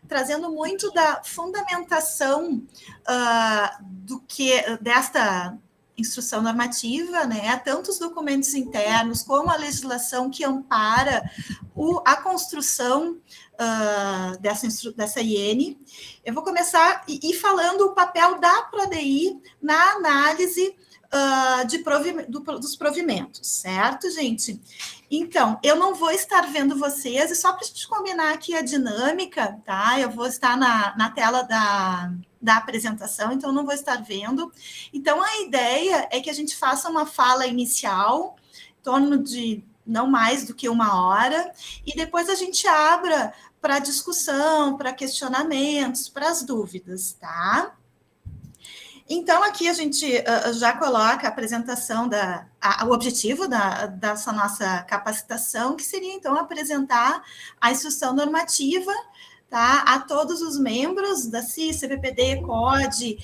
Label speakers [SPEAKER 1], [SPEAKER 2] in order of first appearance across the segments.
[SPEAKER 1] trazendo muito da fundamentação desta instrução normativa, né, tanto os documentos internos como a legislação que ampara a construção dessa IN. Eu vou começar falando o papel da PRODI na análise dos provimentos, certo, gente? Então, eu não vou estar vendo vocês, e só para a gente combinar aqui a dinâmica, tá? Eu vou estar na tela da apresentação, então não vou estar vendo. Então, a ideia é que a gente faça uma fala inicial, em torno de não mais do que 1 hora, e depois a gente abra para discussão, para questionamentos, para as dúvidas, tá? Então, aqui a gente já coloca a apresentação, o objetivo dessa nossa capacitação, que seria, então, apresentar a instrução normativa, tá, a todos os membros da CIS, CPPD, CODE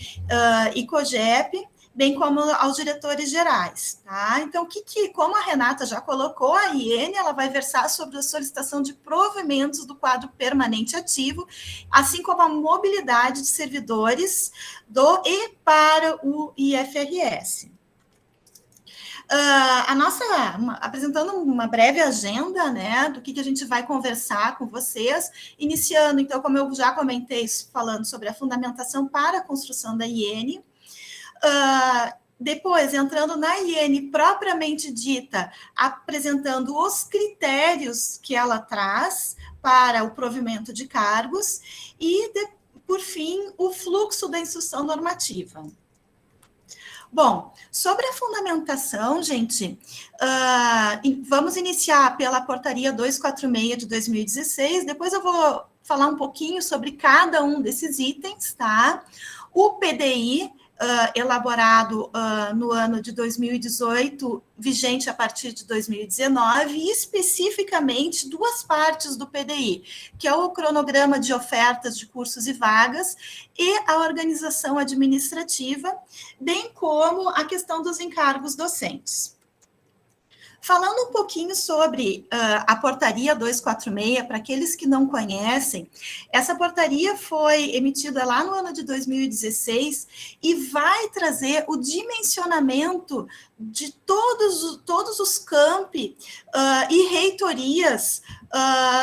[SPEAKER 1] e COGEP, bem como aos diretores gerais, tá? Então, como a Renata já colocou, a IN, ela vai versar sobre a solicitação de provimentos do quadro permanente ativo, assim como a mobilidade de servidores do e para o IFRS. Apresentando uma breve agenda, né, do que a gente vai conversar com vocês, iniciando, então, como eu já comentei, falando sobre a fundamentação para a construção da IN, depois, entrando na IN propriamente dita, apresentando os critérios que ela traz para o provimento de cargos e, por fim, o fluxo da instrução normativa. Bom, sobre a fundamentação, gente, vamos iniciar pela portaria 246 de 2016, depois eu vou falar um pouquinho sobre cada um desses itens, tá? O PDI, elaborado no ano de 2018, vigente a partir de 2019, e especificamente 2 partes do PDI, que é o cronograma de ofertas de cursos e vagas e a organização administrativa, bem como a questão dos encargos docentes. Falando um pouquinho sobre a portaria 246, para aqueles que não conhecem, essa portaria foi emitida lá no ano de 2016 e vai trazer o dimensionamento de todos os campi e reitorias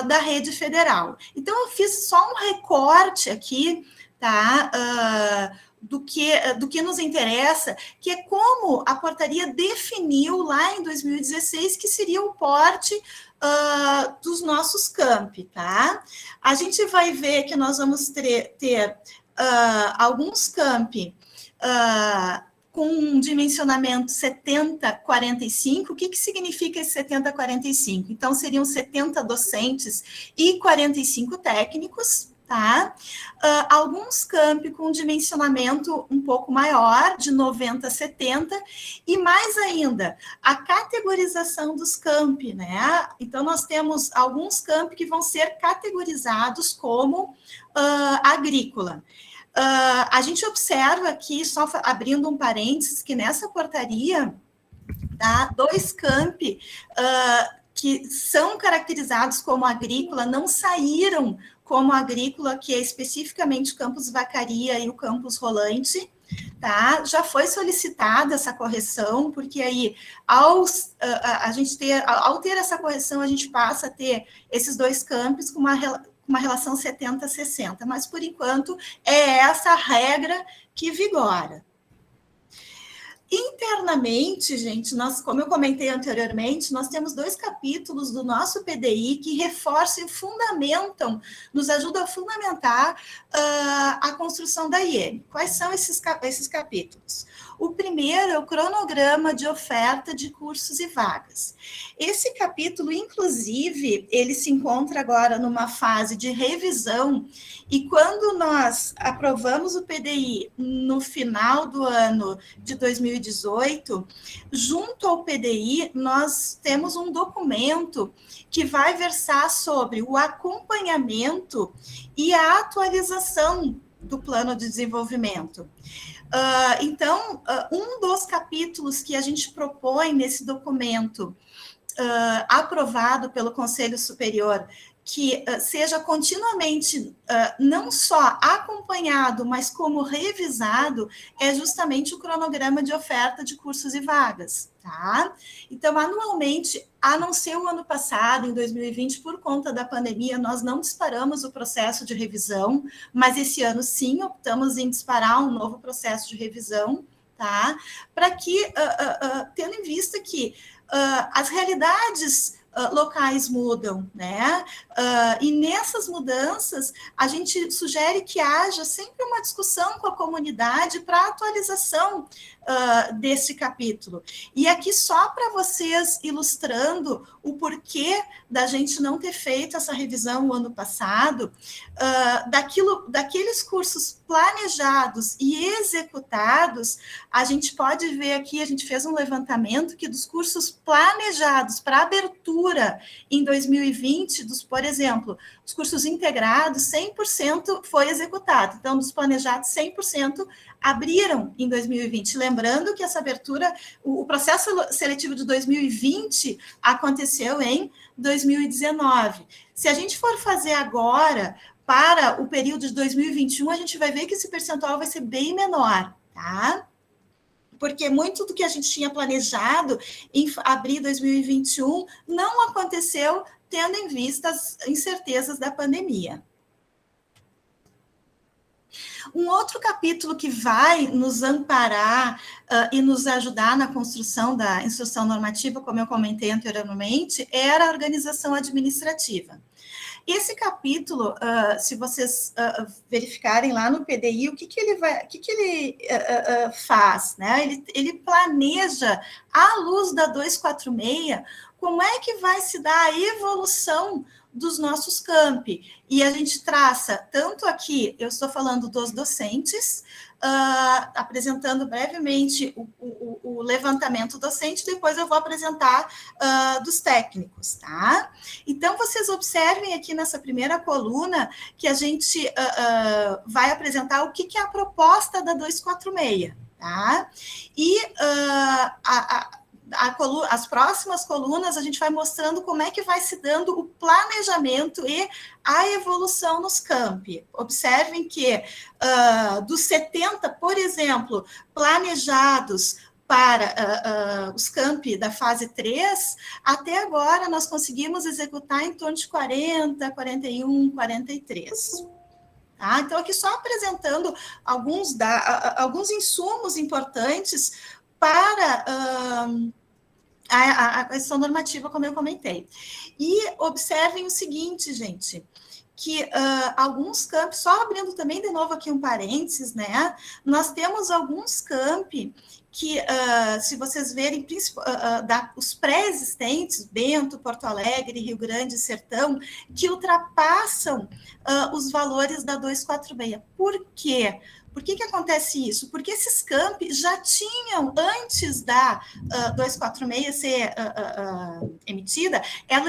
[SPEAKER 1] da rede federal. Então, eu fiz só um recorte aqui, tá? Do que nos interessa, que é como a portaria definiu lá em 2016 que seria o porte dos nossos campi, tá? A gente vai ver que nós vamos ter alguns campi com um dimensionamento 70-45. O que significa esse 70-45? Então, seriam 70 docentes e 45 técnicos, tá? Alguns campi com dimensionamento um pouco maior, de 90-70, e mais ainda, a categorização dos campi, né? Então, nós temos alguns campi que vão ser categorizados como agrícola. A gente observa aqui, só abrindo um parênteses, que nessa portaria, tá, 2 campi que são caracterizados como agrícola não saíram como agrícola, que é especificamente o campus Vacaria e o campus Rolante, tá? Já foi solicitada essa correção, porque aí, ao ter essa correção, a gente passa a ter esses 2 campos com uma relação 70-60, mas, por enquanto, é essa a regra que vigora. Internamente, gente, como eu comentei anteriormente, nós temos 2 capítulos do nosso PDI que reforçam e fundamentam, nos ajudam a fundamentar a construção da IN. Quais são esses capítulos? O primeiro é o cronograma de oferta de cursos e vagas. Esse capítulo, inclusive, ele se encontra agora numa fase de revisão, e quando nós aprovamos o PDI no final do ano de 2018, junto ao PDI, nós temos um documento que vai versar sobre o acompanhamento e a atualização do plano de desenvolvimento. Então, um dos capítulos que a gente propõe nesse documento aprovado pelo Conselho Superior que seja continuamente não só acompanhado, mas como revisado, é justamente o cronograma de oferta de cursos e vagas, tá? Então, anualmente, a não ser o ano passado, em 2020, por conta da pandemia, nós não disparamos o processo de revisão, mas esse ano, sim, optamos em disparar um novo processo de revisão, tá? Para que, tendo em vista que as realidades locais mudam, né? E nessas mudanças, a gente sugere que haja sempre uma discussão com a comunidade para atualização desse capítulo. E aqui, só para vocês ilustrando o porquê da gente não ter feito essa revisão o ano passado, daqueles cursos planejados e executados, a gente pode ver aqui, a gente fez um levantamento que dos cursos planejados para abertura em 2020, por exemplo, os cursos integrados, 100% foi executado. Então, dos planejados, 100% abriram em 2020. Lembrando que essa abertura, o processo seletivo de 2020 aconteceu em 2019. Se a gente for fazer agora, para o período de 2021, a gente vai ver que esse percentual vai ser bem menor, tá? Porque muito do que a gente tinha planejado em abrir 2021 não aconteceu, tendo em vista as incertezas da pandemia. Um outro capítulo que vai nos amparar e nos ajudar na construção da instrução normativa, como eu comentei anteriormente, era a organização administrativa. Esse capítulo, se vocês verificarem lá no PDI, o que ele faz, né? Ele planeja, à luz da 246, como é que vai se dar a evolução dos nossos campi. E a gente traça, tanto aqui, eu estou falando dos docentes, apresentando brevemente o levantamento docente, depois eu vou apresentar dos técnicos, tá? Então, vocês observem aqui nessa primeira coluna que a gente vai apresentar o que é a proposta da 246, tá? E as próximas colunas, a gente vai mostrando como é que vai se dando o planejamento e a evolução nos campi. Observem que dos 70, por exemplo, planejados para os campi da fase 3, até agora nós conseguimos executar em torno de 40, 41, 43. Tá? Então, aqui só apresentando alguns insumos importantes para a questão normativa, como eu comentei. E observem o seguinte, gente, que alguns campi, só abrindo também de novo aqui um parênteses, né? Nós temos alguns campi que, se vocês verem, os pré-existentes, Bento, Porto Alegre, Rio Grande, Sertão, que ultrapassam os valores da 246. Por quê? Por que acontece isso? Porque esses campi já tinham, antes da 246 ser emitida,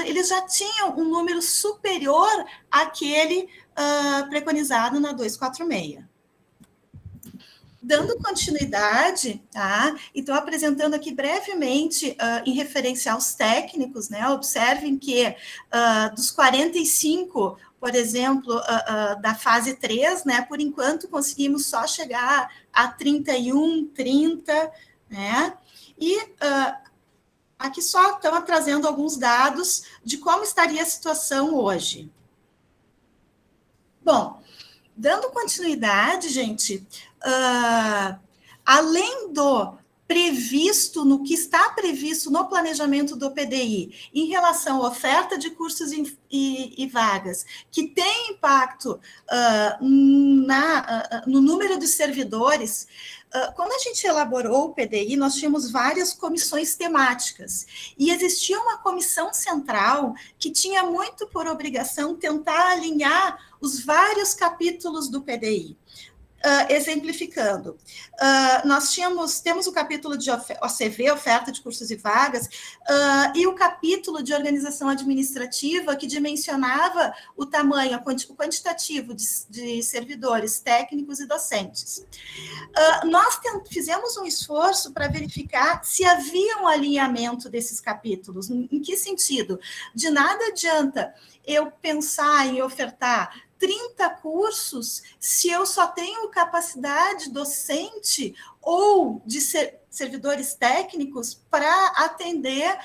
[SPEAKER 1] eles já tinham um número superior àquele preconizado na 246. Dando continuidade, tá? Então, apresentando aqui brevemente, em referência aos técnicos, né? Observem que dos 45, por exemplo, da fase 3, né? Por enquanto, conseguimos só chegar a 31, 30, né? E aqui só estamos trazendo alguns dados de como estaria a situação hoje. Bom, dando continuidade, gente, além do previsto, no que está previsto no planejamento do PDI, em relação à oferta de cursos e vagas, que tem impacto no número de servidores, quando a gente elaborou o PDI, nós tínhamos várias comissões temáticas, e existia uma comissão central que tinha muito por obrigação tentar alinhar os vários capítulos do PDI. exemplificando, nós temos o capítulo de OCV, oferta de cursos e vagas, e o capítulo de organização administrativa, que dimensionava o tamanho, o quantitativo de servidores técnicos e docentes. Nós fizemos um esforço para verificar se havia um alinhamento desses capítulos. Em que sentido? De nada adianta eu pensar em ofertar 30 cursos se eu só tenho capacidade docente ou de servidores técnicos para atender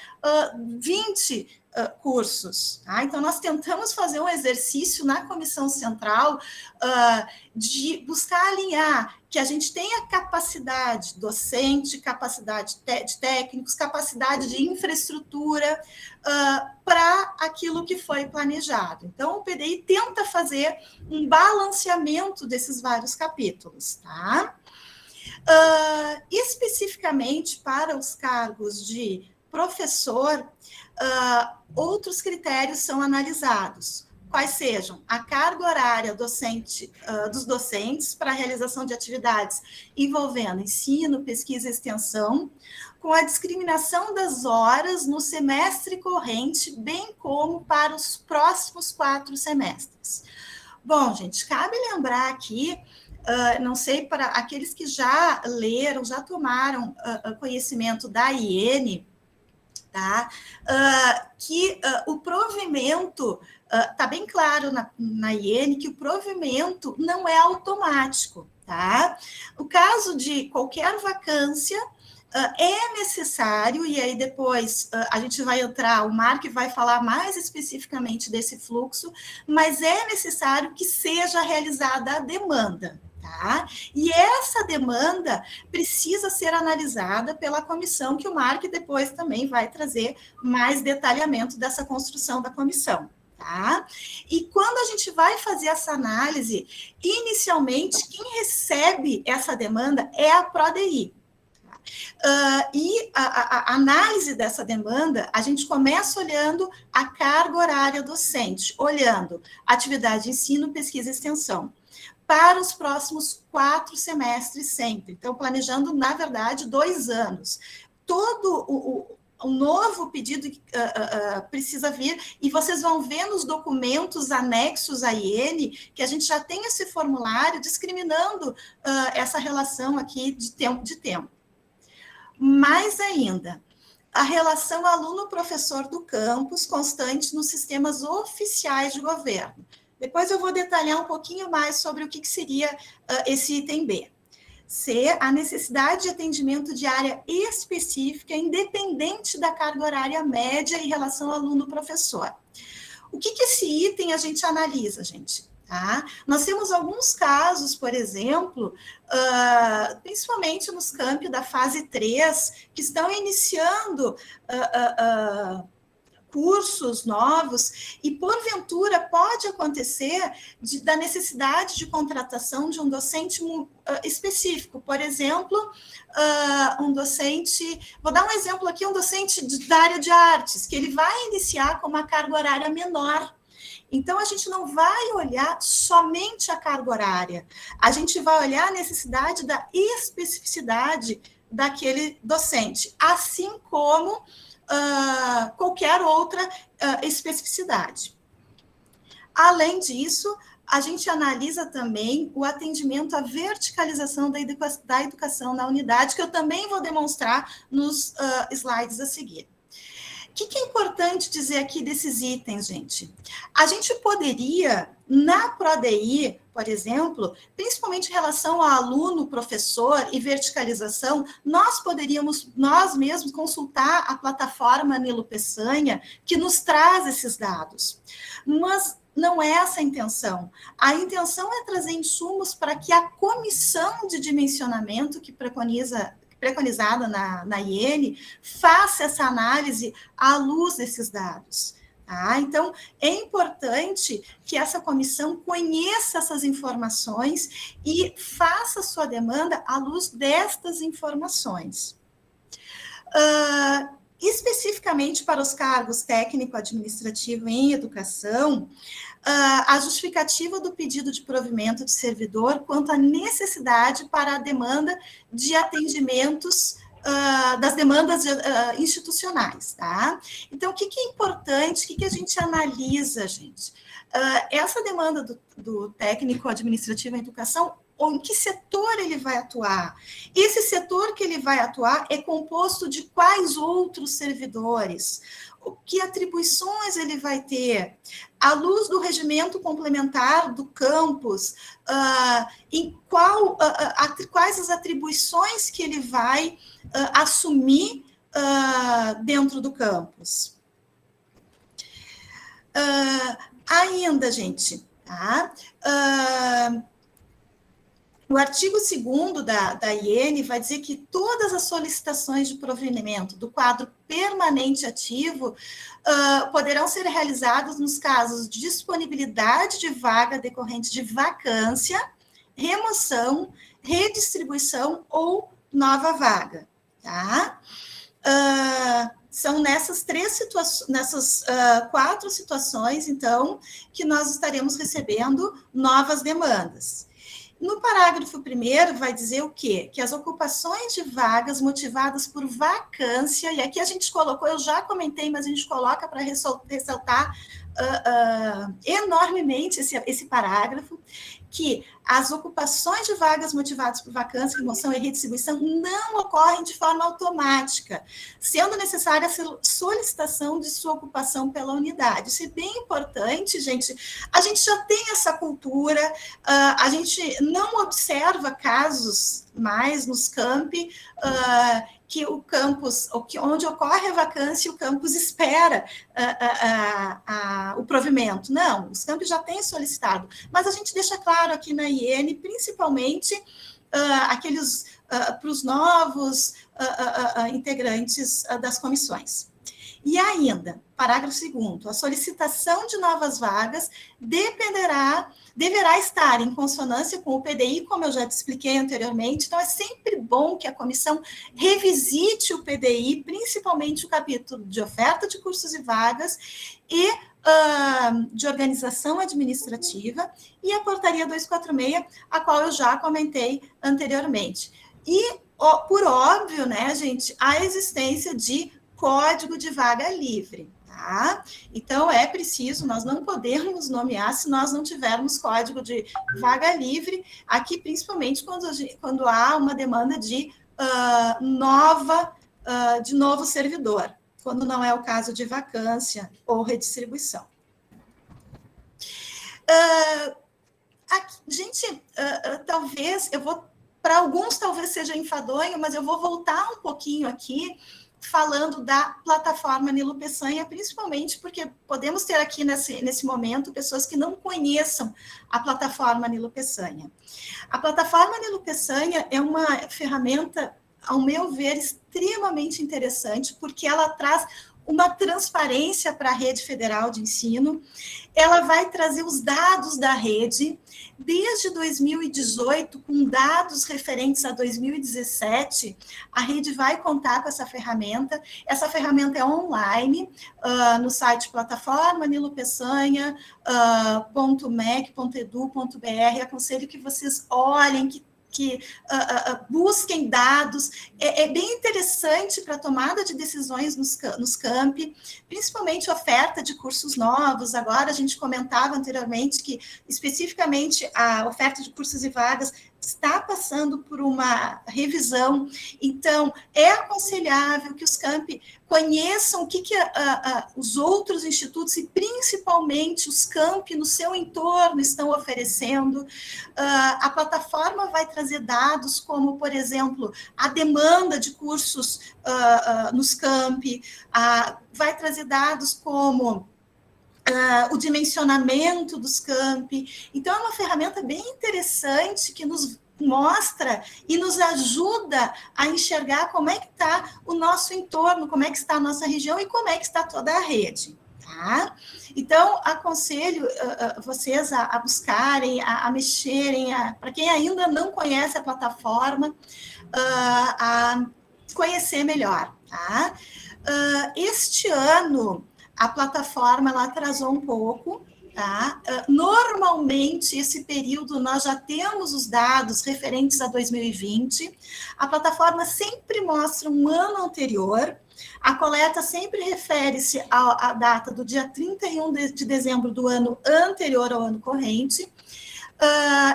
[SPEAKER 1] 20 cursos. Tá? Então, nós tentamos fazer um exercício na comissão central de buscar alinhar que a gente tenha capacidade docente, capacidade de técnicos, capacidade de infraestrutura para aquilo que foi planejado. Então, o PDI tenta fazer um balanceamento desses vários capítulos, tá? Especificamente para os cargos de professor, outros critérios são analisados, quais sejam a carga horária docente, dos docentes para a realização de atividades envolvendo ensino, pesquisa e extensão, com a discriminação das horas no semestre corrente, bem como para os próximos 4 semestres. Bom, gente, cabe lembrar aqui, não sei, para aqueles que já leram, já tomaram conhecimento da IN, tá? Que o provimento, está bem claro na IN que o provimento não é automático, tá? No caso de qualquer vacância, é necessário, e aí depois a gente vai entrar, o Mark vai falar mais especificamente desse fluxo, mas é necessário que seja realizada a demanda. Tá? E essa demanda precisa ser analisada pela comissão, que o Mark depois também vai trazer mais detalhamento dessa construção da comissão. Tá? E quando a gente vai fazer essa análise, inicialmente, quem recebe essa demanda é a PRODI. E a análise dessa demanda, a gente começa olhando a carga horária docente, olhando atividade de ensino, pesquisa e extensão, para os próximos 4 semestres sempre. Então, planejando, na verdade, 2 anos. Todo o novo pedido precisa vir, e vocês vão ver nos documentos anexos à IN, que a gente já tem esse formulário discriminando essa relação aqui de tempo. Mais ainda, a relação aluno-professor do campus constante nos sistemas oficiais de governo. Depois eu vou detalhar um pouquinho mais sobre o que seria esse item B. C, a necessidade de atendimento de área específica, independente da carga horária média em relação ao aluno-professor. O que esse item a gente analisa, gente? Tá? Nós temos alguns casos, por exemplo, principalmente nos campi da fase 3, que estão iniciando cursos novos, e porventura pode acontecer da necessidade de contratação de um docente específico, por exemplo, um docente, vou dar um exemplo aqui, um docente da área de artes, que ele vai iniciar com uma carga horária menor. Então, a gente não vai olhar somente a carga horária, a gente vai olhar a necessidade da especificidade daquele docente, assim como qualquer outra especificidade. Além disso, a gente analisa também o atendimento à verticalização da educação na unidade, que eu também vou demonstrar nos slides a seguir. O que é importante dizer aqui desses itens, gente? A gente poderia, na PRODI, por exemplo, principalmente em relação ao aluno, professor e verticalização, nós poderíamos, nós mesmos, consultar a plataforma Nilo Peçanha, que nos traz esses dados. Mas não é essa a intenção. A intenção é trazer insumos para que a comissão de dimensionamento que preconizada na IN, faça essa análise à luz desses dados. Tá? Então, é importante que essa comissão conheça essas informações e faça sua demanda à luz destas informações. Especificamente para os cargos técnico-administrativo em educação, a justificativa do pedido de provimento de servidor quanto à necessidade para a demanda de atendimentos das demandas institucionais, tá? Então, o que é importante, o que a gente analisa, gente? Essa demanda do técnico administrativo em educação, ou em que setor ele vai atuar? Esse setor que ele vai atuar é composto de quais outros servidores? Que atribuições ele vai ter? À luz do regimento complementar do campus, quais as atribuições que ele vai assumir dentro do campus? Ainda, gente, tá? O artigo 2º da IN vai dizer que todas as solicitações de provimento do quadro permanente ativo poderão ser realizadas nos casos de disponibilidade de vaga decorrente de vacância, remoção, redistribuição ou nova vaga, tá? São nessas 4 situações, então, que nós estaremos recebendo novas demandas. No parágrafo 1º, vai dizer o quê? Que as ocupações de vagas motivadas por vacância, e aqui a gente colocou, eu já comentei, mas a gente coloca para ressaltar enormemente esse parágrafo, que as ocupações de vagas motivadas por vacância, remoção e redistribuição não ocorrem de forma automática, sendo necessária a solicitação de sua ocupação pela unidade. Isso é bem importante, gente. A gente já tem essa cultura, a gente não observa casos mais nos campi, que o campus, onde ocorre a vacância, o campus espera o provimento. Não, os campos já têm solicitado, mas a gente deixa claro aqui na IN, principalmente aqueles para os novos integrantes das comissões. E ainda, parágrafo 2º, a solicitação de novas vagas deverá estar em consonância com o PDI, como eu já te expliquei anteriormente. Então, é sempre bom que a comissão revisite o PDI, principalmente o capítulo de oferta de cursos e vagas e de organização administrativa e a portaria 246, a qual eu já comentei anteriormente. E, por óbvio, né, gente, a existência de código de vaga livre, tá? Então, é preciso, nós não podemos nomear se nós não tivermos código de vaga livre, aqui principalmente quando há uma demanda de novo servidor, quando não é o caso de vacância ou redistribuição. Gente, talvez, para alguns talvez seja enfadonho, mas eu vou voltar um pouquinho aqui, falando da plataforma Nilo Peçanha, principalmente porque podemos ter aqui nesse momento pessoas que não conheçam a plataforma Nilo Peçanha. A plataforma Nilo Peçanha é uma ferramenta, ao meu ver, extremamente interessante, porque ela traz uma transparência para a rede federal de ensino, ela vai trazer os dados da rede, desde 2018, com dados referentes a 2017, a rede vai contar com essa ferramenta é online, no site plataforma nilopeçanha.mec.edu.br, aconselho que vocês olhem, que busquem dados, é bem interessante para a tomada de decisões nos campi, principalmente oferta de cursos novos. Agora, a gente comentava anteriormente que, especificamente, a oferta de cursos e vagas está passando por uma revisão, então, é aconselhável que os campi conheçam o que os outros institutos e, principalmente, os campi no seu entorno estão oferecendo. A plataforma vai trazer dados como, por exemplo, a demanda de cursos nos campi, vai trazer dados como o dimensionamento dos campi. Então, é uma ferramenta bem interessante que nos mostra e nos ajuda a enxergar como é que está o nosso entorno, como é que está a nossa região e como é que está toda a rede. Tá? Então, aconselho vocês a buscarem, a mexerem, para quem ainda não conhece a plataforma, a conhecer melhor. Tá? Este ano, a plataforma ela atrasou um pouco, Tá? Normalmente, esse período, nós já temos os dados referentes a 2020, a plataforma sempre mostra um ano anterior, a coleta sempre refere-se à data do dia 31 de dezembro do ano anterior ao ano corrente.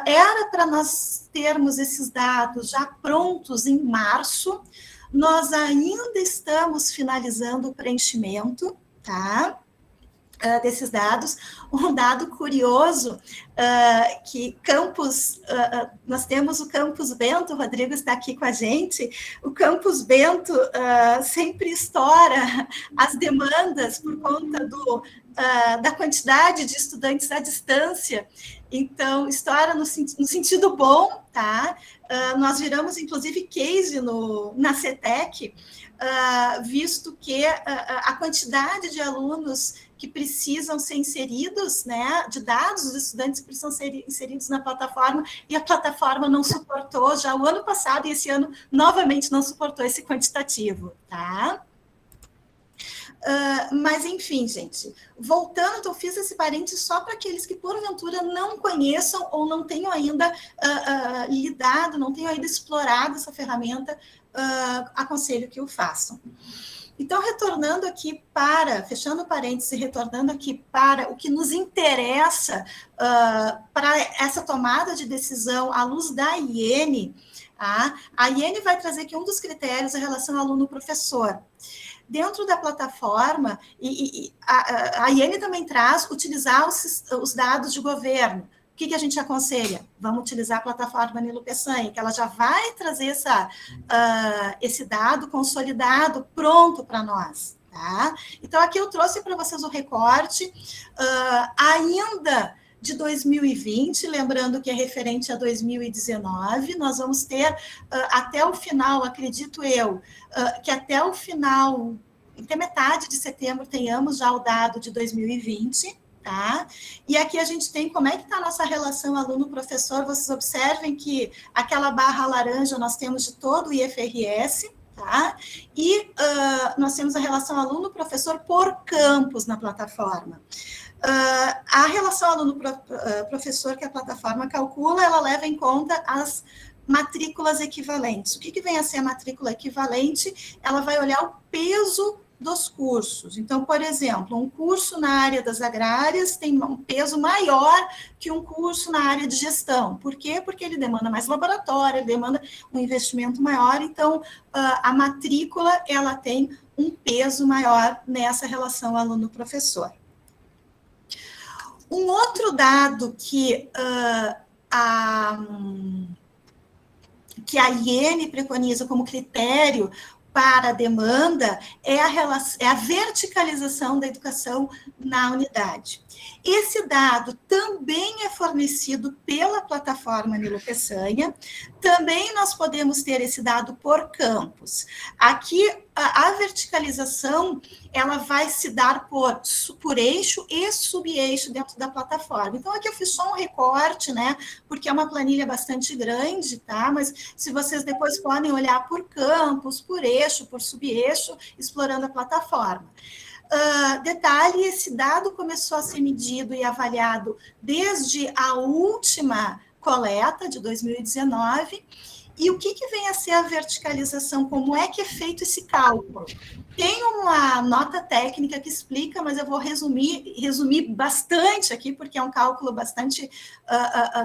[SPEAKER 1] Era para nós termos esses dados já prontos em março, nós ainda estamos finalizando o preenchimento, tá? Desses dados. Um dado curioso, que Campos, nós temos o Campos Bento, o Rodrigo está aqui com a gente, o Campos Bento sempre estoura as demandas por conta da quantidade de estudantes à distância, então estoura no sentido bom, tá? Nós viramos, inclusive, case na CETEC, visto que a quantidade de alunos que precisam ser inseridos, né, de dados dos estudantes que precisam ser inseridos na plataforma, e a plataforma não suportou já o ano passado, e esse ano novamente não suportou esse quantitativo, tá? Mas, enfim, gente, voltando, então, fiz esse parênteses só para aqueles que, porventura, não conheçam ou não tenham ainda lidado, não tenham ainda explorado essa ferramenta, aconselho que o façam. Então, retornando aqui fechando parênteses e retornando aqui para o que nos interessa para essa tomada de decisão à luz da IN, tá? A IN vai trazer aqui um dos critérios, a relação aluno-professor. Dentro da plataforma, a IN também traz utilizar os dados de governo. O que a gente aconselha? Vamos utilizar a plataforma Nilo Peçanha, que ela já vai trazer esse dado consolidado, pronto para nós. Tá? Então, aqui eu trouxe para vocês o recorte, ainda de 2020, lembrando que é referente a 2019, nós vamos ter até o final, acredito eu, que até o final, até metade de setembro, tenhamos já o dado de 2020, tá? E aqui a gente tem como é que está a nossa relação aluno-professor. Vocês observem que aquela barra laranja nós temos de todo o IFRS, tá? E nós temos a relação aluno-professor por campus na plataforma. A relação aluno-professor que a plataforma calcula, ela leva em conta as matrículas equivalentes. O que vem a ser a matrícula equivalente? Ela vai olhar o peso dos cursos. Então, por exemplo, um curso na área das agrárias tem um peso maior que um curso na área de gestão. Por quê? Porque ele demanda mais laboratório, ele demanda um investimento maior, então a matrícula ela tem um peso maior nessa relação aluno-professor. Um outro dado que a IN preconiza como critério para a demanda é a verticalização da educação na unidade. Esse dado também é fornecido pela plataforma Nilo Peçanha, também nós podemos ter esse dado por campus. Aqui, a verticalização, ela vai se dar por eixo e subeixo dentro da plataforma. Então, aqui eu fiz só um recorte, né, porque é uma planilha bastante grande, tá? Mas se vocês depois podem olhar por campus, por eixo, por subeixo, explorando a plataforma. Detalhe, esse dado começou a ser medido e avaliado desde a última coleta de 2019, e o que vem a ser a verticalização? Como é que é feito esse cálculo? Tem uma nota técnica que explica, mas eu vou resumir bastante aqui, porque é um cálculo bastante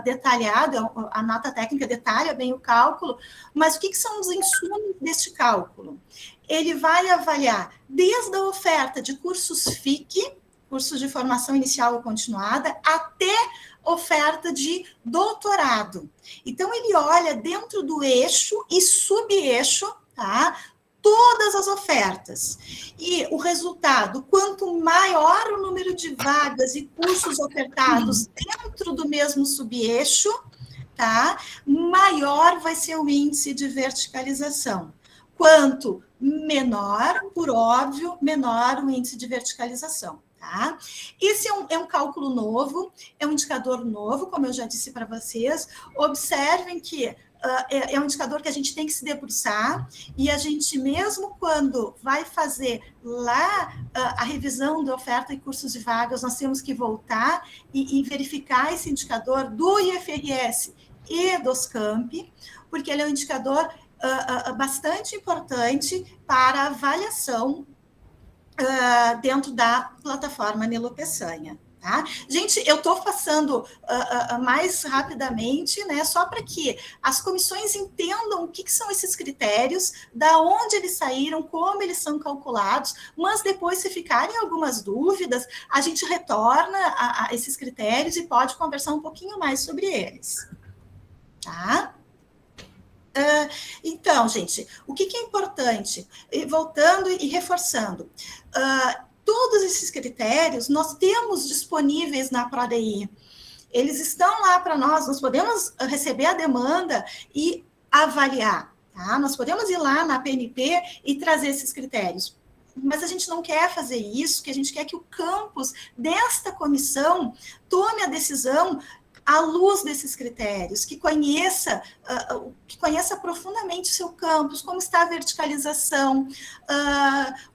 [SPEAKER 1] detalhado, a nota técnica detalha bem o cálculo, mas o que são os insumos deste cálculo? Ele vai avaliar desde a oferta de cursos FIC, cursos de formação inicial ou continuada, até oferta de doutorado. Então, ele olha dentro do eixo e subeixo, tá? Todas as ofertas. E o resultado, quanto maior o número de vagas e cursos ofertados dentro do mesmo subeixo, tá? Maior vai ser o índice de verticalização. Quanto menor, por óbvio, menor o índice de verticalização. Tá? Esse é um cálculo novo, é um indicador novo, como eu já disse para vocês. Observem que é um indicador que a gente tem que se debruçar, e a gente, mesmo quando vai fazer lá a revisão da oferta e cursos e vagas, nós temos que voltar e verificar esse indicador do IFRS e dos Campi, porque ele é um indicador bastante importante para avaliação dentro da plataforma Nilo Peçanha. Tá? Gente, eu estou passando mais rapidamente, né, só para que as comissões entendam o que são esses critérios, da onde eles saíram, como eles são calculados, mas depois, se ficarem algumas dúvidas, a gente retorna a esses critérios e pode conversar um pouquinho mais sobre eles. Tá? Então, gente, o que é importante? Voltando e reforçando, todos esses critérios nós temos disponíveis na ProDI. Eles estão lá para nós podemos receber a demanda e avaliar. Tá? Nós podemos ir lá na PNP e trazer esses critérios. Mas a gente não quer fazer isso, que a gente quer que o campus desta comissão tome a decisão à luz desses critérios, que conheça profundamente o seu campus, como está a verticalização,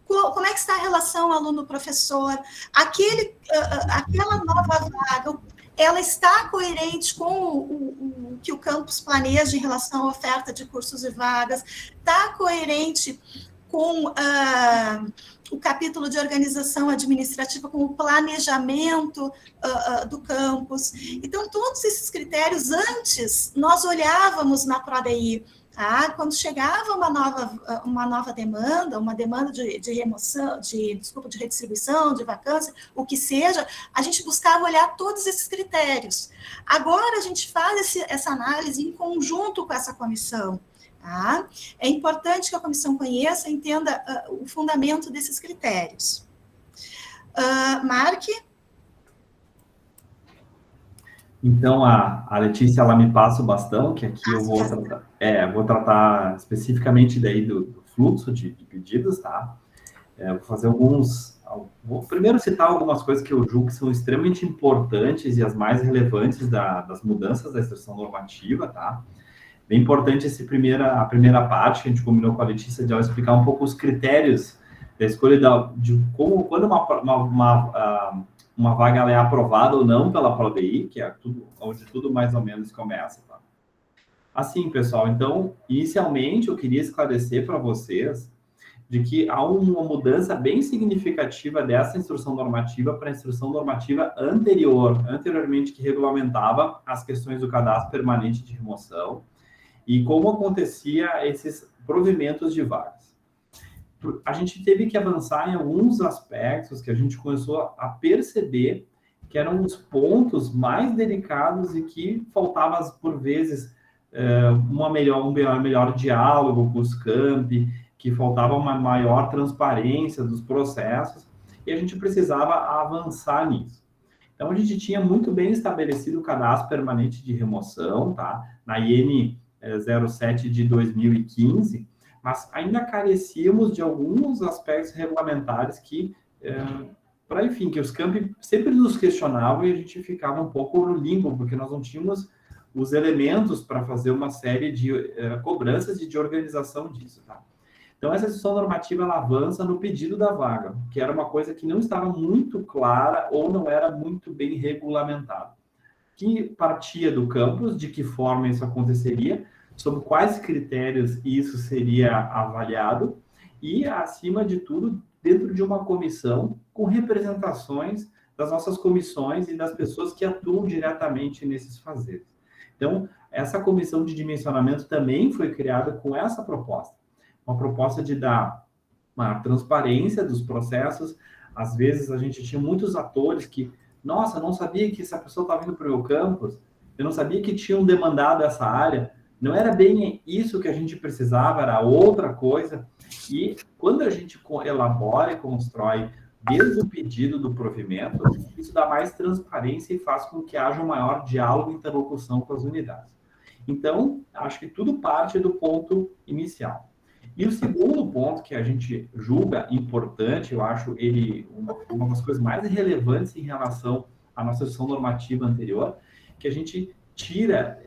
[SPEAKER 1] como é que está a relação aluno-professor, aquela nova vaga, ela está coerente com o que o campus planeja em relação à oferta de cursos e vagas, está coerente com o capítulo de organização administrativa, com o planejamento do campus. Então, todos esses critérios, antes, nós olhávamos na ProDI, tá? Quando chegava uma nova demanda, uma demanda de remoção, de redistribuição, de vacância, o que seja, a gente buscava olhar todos esses critérios. Agora, a gente faz essa análise em conjunto com essa comissão. Tá? É importante que a comissão conheça e entenda o fundamento desses critérios. Mark?
[SPEAKER 2] Então, a Letícia, ela me passa o bastão, que aqui eu vou tratar especificamente daí do fluxo de pedidos, tá? Vou fazer vou primeiro citar algumas coisas que eu julgo que são extremamente importantes e as mais relevantes das mudanças da instrução normativa, tá? Bem importante a primeira parte, que a gente combinou com a Letícia, de ela explicar um pouco os critérios da escolha de quando uma vaga ela é aprovada ou não pela ProDI, que é onde tudo mais ou menos começa. Tá? Assim, pessoal, então, inicialmente eu queria esclarecer para vocês de que há uma mudança bem significativa dessa instrução normativa para a instrução normativa anteriormente que regulamentava as questões do cadastro permanente de remoção, e como acontecia esses provimentos de vagas. A gente teve que avançar em alguns aspectos que a gente começou a perceber que eram os pontos mais delicados e que faltava, por vezes, um melhor diálogo com os campi, que faltava uma maior transparência dos processos, e a gente precisava avançar nisso. Então, a gente tinha muito bem estabelecido o cadastro permanente de remoção, tá? Na IN 07 de 2015, mas ainda carecíamos de alguns aspectos regulamentares que os campi sempre nos questionavam e a gente ficava um pouco no limbo, porque nós não tínhamos os elementos para fazer uma série de cobranças e de organização disso, tá? Então, essa instrução normativa, ela avança no pedido da vaga, que era uma coisa que não estava muito clara ou não era muito bem regulamentada. Que partia do campus, de que forma isso aconteceria, sobre quais critérios isso seria avaliado e, acima de tudo, dentro de uma comissão com representações das nossas comissões e das pessoas que atuam diretamente nesses fazeres. Então, essa comissão de dimensionamento também foi criada com essa proposta, uma proposta de dar uma transparência dos processos. Às vezes, a gente tinha muitos atores que, nossa, não sabia que essa pessoa estava vindo para o meu campus, eu não sabia que tinham demandado essa área, não era bem isso que a gente precisava, era outra coisa. E quando a gente elabora e constrói desde o pedido do provimento, isso dá mais transparência e faz com que haja um maior diálogo e interlocução com as unidades. Então, acho que tudo parte do ponto inicial. E o segundo ponto que a gente julga importante, eu acho ele uma das coisas mais relevantes em relação à nossa sessão normativa anterior, que a gente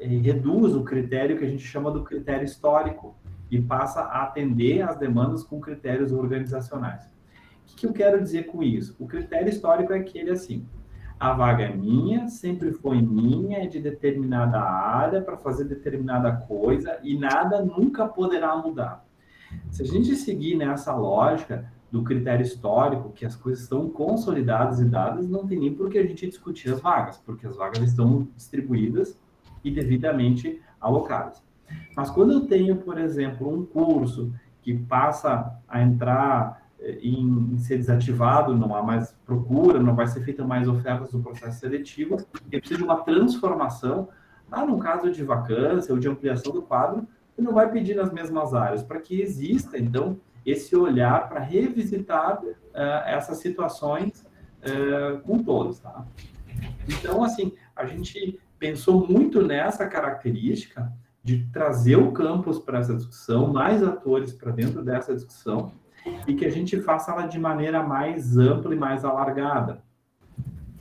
[SPEAKER 2] reduz o critério que a gente chama do critério histórico e passa a atender às demandas com critérios organizacionais. O que eu quero dizer com isso? O critério histórico é aquele assim: a vaga é minha, sempre foi minha, é de determinada área para fazer determinada coisa e nada nunca poderá mudar. Se a gente seguir nessa lógica do critério histórico, que as coisas estão consolidadas e dadas, não tem nem por que a gente discutir as vagas, porque as vagas estão distribuídas e devidamente alocadas. Mas quando eu tenho, por exemplo, um curso que passa a entrar em ser desativado, não há mais procura, não vai ser feita mais ofertas do processo seletivo, e precisa de uma transformação, no caso de vacância ou de ampliação do quadro, não vai pedir nas mesmas áreas, para que exista, então, esse olhar para revisitar essas situações com todos, tá? Então, assim, a gente pensou muito nessa característica de trazer o campus para essa discussão, mais atores para dentro dessa discussão, e que a gente faça ela de maneira mais ampla e mais alargada.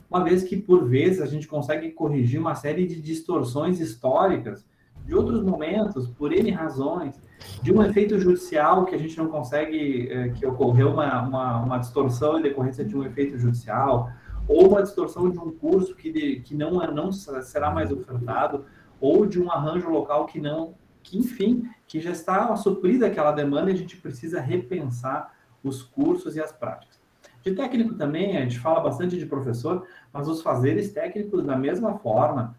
[SPEAKER 2] Uma vez que, por vezes, a gente consegue corrigir uma série de distorções históricas de outros momentos, por N razões, de um efeito judicial que a gente não consegue, que ocorreu uma distorção em decorrência de um efeito judicial, ou uma distorção de um curso que não será mais ofertado, ou de um arranjo local que enfim, que já está suprida aquela demanda e a gente precisa repensar os cursos e as práticas. De técnico também, a gente fala bastante de professor, mas os fazeres técnicos da mesma forma,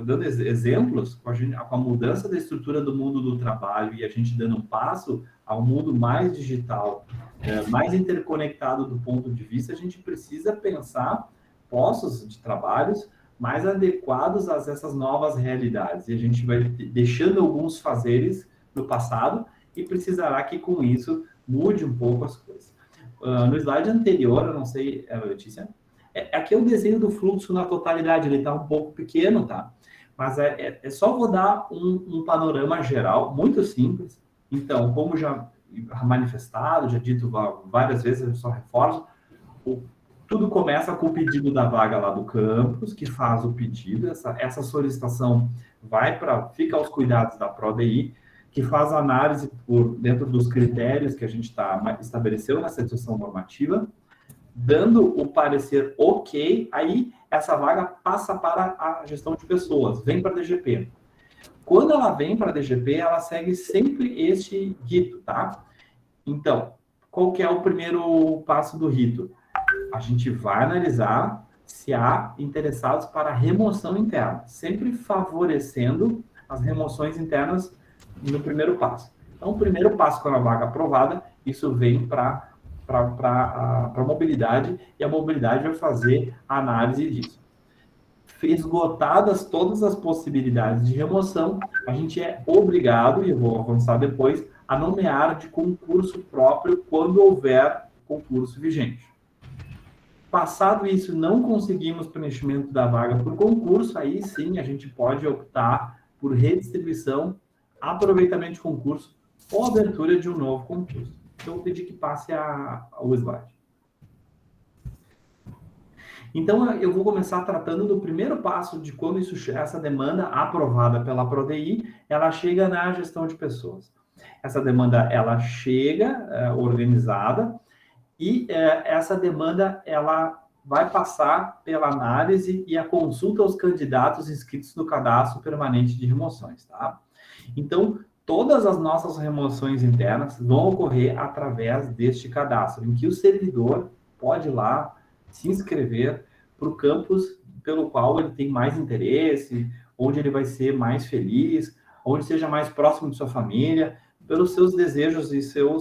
[SPEAKER 2] dando exemplos, com a mudança da estrutura do mundo do trabalho e a gente dando um passo ao mundo mais digital, mais interconectado do ponto de vista, a gente precisa pensar postos de trabalhos mais adequados a essas novas realidades. E a gente vai deixando alguns fazeres no passado e precisará que, com isso, mude um pouco as coisas. No slide anterior, eu não sei, Letícia, aqui é o desenho do fluxo na totalidade, ele está um pouco pequeno, tá? Mas só vou dar um panorama geral, muito simples. Então, como já manifestado, já dito várias vezes, eu só reforço, tudo começa com o pedido da vaga lá do campus, que faz o pedido, essa solicitação fica aos cuidados da ProDI, que faz a análise dentro dos critérios que a gente estabeleceu nessa instrução normativa, dando o parecer ok, aí essa vaga passa para a gestão de pessoas, vem para a DGP. Quando ela vem para a DGP, ela segue sempre este rito, tá? Então, qual que é o primeiro passo do rito? A gente vai analisar se há interessados para remoção interna, sempre favorecendo as remoções internas no primeiro passo. Então, o primeiro passo, quando a vaga aprovada, isso vem para a mobilidade, e a mobilidade vai fazer a análise disso. Esgotadas todas as possibilidades de remoção, a gente é obrigado, e eu vou avançar depois, a nomear de concurso próprio quando houver concurso vigente. Passado isso, não conseguimos preenchimento da vaga por concurso, aí sim a gente pode optar por redistribuição, aproveitamento de concurso ou abertura de um novo concurso. Então, eu vou pedir que passe o slide. Então, eu vou começar tratando do primeiro passo de quando essa demanda aprovada pela ProDI, ela chega na gestão de pessoas. Essa demanda, ela chega organizada e essa demanda, ela vai passar pela análise e a consulta aos candidatos inscritos no cadastro permanente de remoções, tá? Então, todas as nossas remoções internas vão ocorrer através deste cadastro, em que o servidor pode ir lá se inscrever para o campus pelo qual ele tem mais interesse, onde ele vai ser mais feliz, onde seja mais próximo de sua família, pelos seus desejos e seu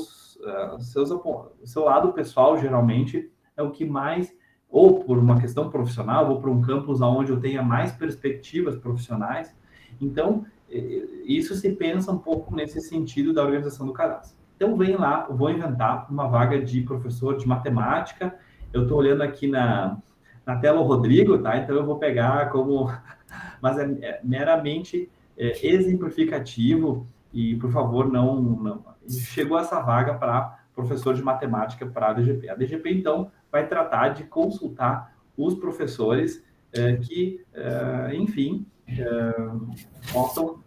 [SPEAKER 2] lado pessoal, geralmente, é o que mais, ou por uma questão profissional, ou por um campus onde eu tenha mais perspectivas profissionais. Então, isso se pensa um pouco nesse sentido da organização do cadastro. Então, vem lá, eu vou inventar uma vaga de professor de matemática. Eu estou olhando aqui na tela o Rodrigo, tá? Então, eu vou pegar como... Mas é meramente exemplificativo e, por favor, não... Chegou essa vaga para professor de matemática para a DGP. A DGP, então, vai tratar de consultar os professores que, enfim, possam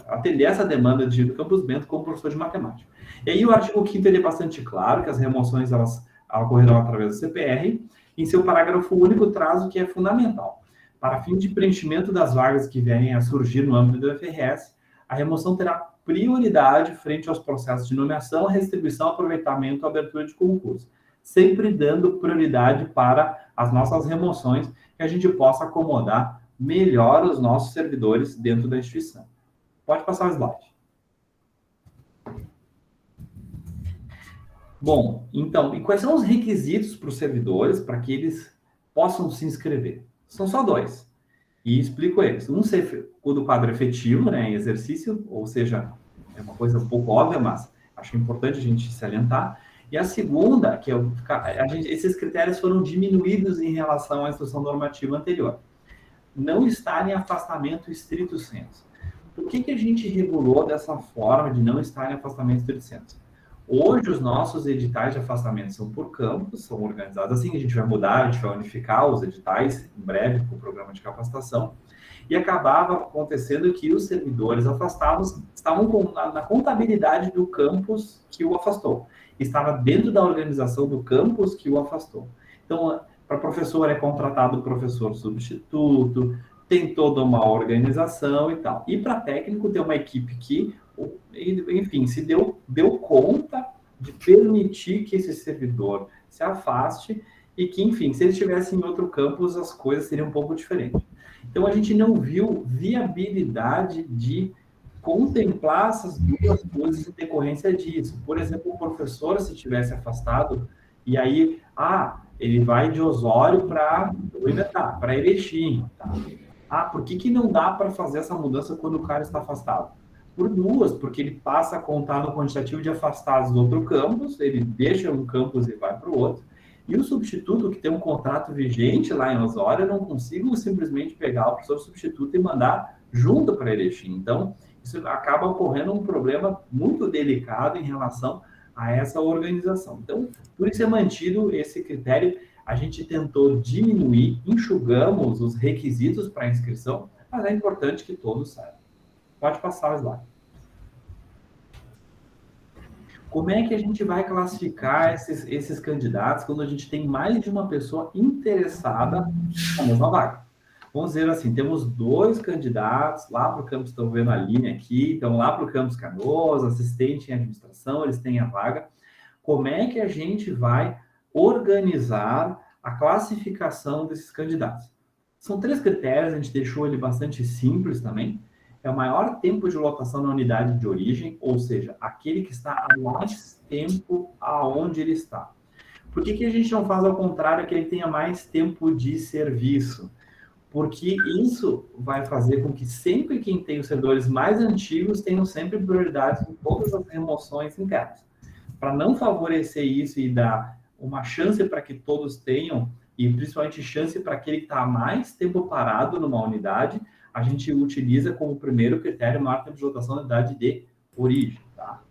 [SPEAKER 2] atender essa demanda do Campus Bento como professor de matemática. E aí o artigo 5º ele é bastante claro que as remoções elas ocorrerão através do CPR. Em seu parágrafo único traz o que é fundamental. Para fim de preenchimento das vagas que vierem a surgir no âmbito do FRS, a remoção terá prioridade frente aos processos de nomeação, restribuição, aproveitamento, abertura de concurso, sempre dando prioridade para as nossas remoções, que a gente possa acomodar melhor os nossos servidores dentro da instituição. Pode passar o slide. Bom, então, e quais são os requisitos para os servidores para que eles possam se inscrever? São só 2. E explico eles. Um ser o do quadro efetivo, né, em exercício, ou seja, é uma coisa um pouco óbvia, mas acho importante a gente salientar. E a segunda, que esses critérios foram diminuídos em relação à instrução normativa anterior. Não estar em afastamento estrito sensu. Por que a gente regulou dessa forma de não estar em afastamento estrito sensu? Hoje, os nossos editais de afastamento são por campus, são organizados assim, a gente vai mudar, a gente vai unificar os editais em breve com o programa de capacitação, e acabava acontecendo que os servidores afastados estavam na contabilidade do campus que o afastou, estava dentro da organização do campus que o afastou. Então, para professor é contratado o professor substituto, tem toda uma organização e tal. E para técnico tem uma equipe que, enfim, se deu conta de permitir que esse servidor se afaste e que, enfim, se ele estivesse em outro campus, as coisas seriam um pouco diferentes. Então, a gente não viu viabilidade de contemplar essas duas coisas em decorrência disso. Por exemplo, o professor, se tivesse afastado, e aí, ele vai de Osório para Erechim, tá? Por que não dá para fazer essa mudança quando o cara está afastado? Por duas, porque ele passa a contar no quantitativo de afastados do outro campus, ele deixa um campus e vai para o outro, e o substituto, que tem um contrato vigente lá em Osório, eu não consigo simplesmente pegar o professor substituto e mandar junto para Erechim. Então, isso acaba ocorrendo um problema muito delicado em relação a essa organização. Então, por isso é mantido esse critério. A gente tentou diminuir, enxugamos os requisitos para a inscrição, mas é importante que todos saibam. Pode passar o slide. Como é que a gente vai classificar esses candidatos quando a gente tem mais de uma pessoa interessada na mesma vaga? Vamos dizer assim, temos 2 candidatos lá para o campus, estão vendo a linha aqui, então lá para o campus Canoas, assistente em administração, eles têm a vaga. Como é que a gente vai organizar a classificação desses candidatos? São 3 critérios, a gente deixou ele bastante simples também. É o maior tempo de lotação na unidade de origem, ou seja, aquele que está há mais tempo aonde ele está. Por que a gente não faz ao contrário, que ele tenha mais tempo de serviço? Porque isso vai fazer com que sempre quem tem os servidores mais antigos tenham sempre prioridades em todas as remoções internas. Para não favorecer isso e dar uma chance para que todos tenham, e principalmente chance para aquele que está há mais tempo parado numa unidade, a gente utiliza como primeiro critério o maior tempo de lotação da unidade de origem. Tá?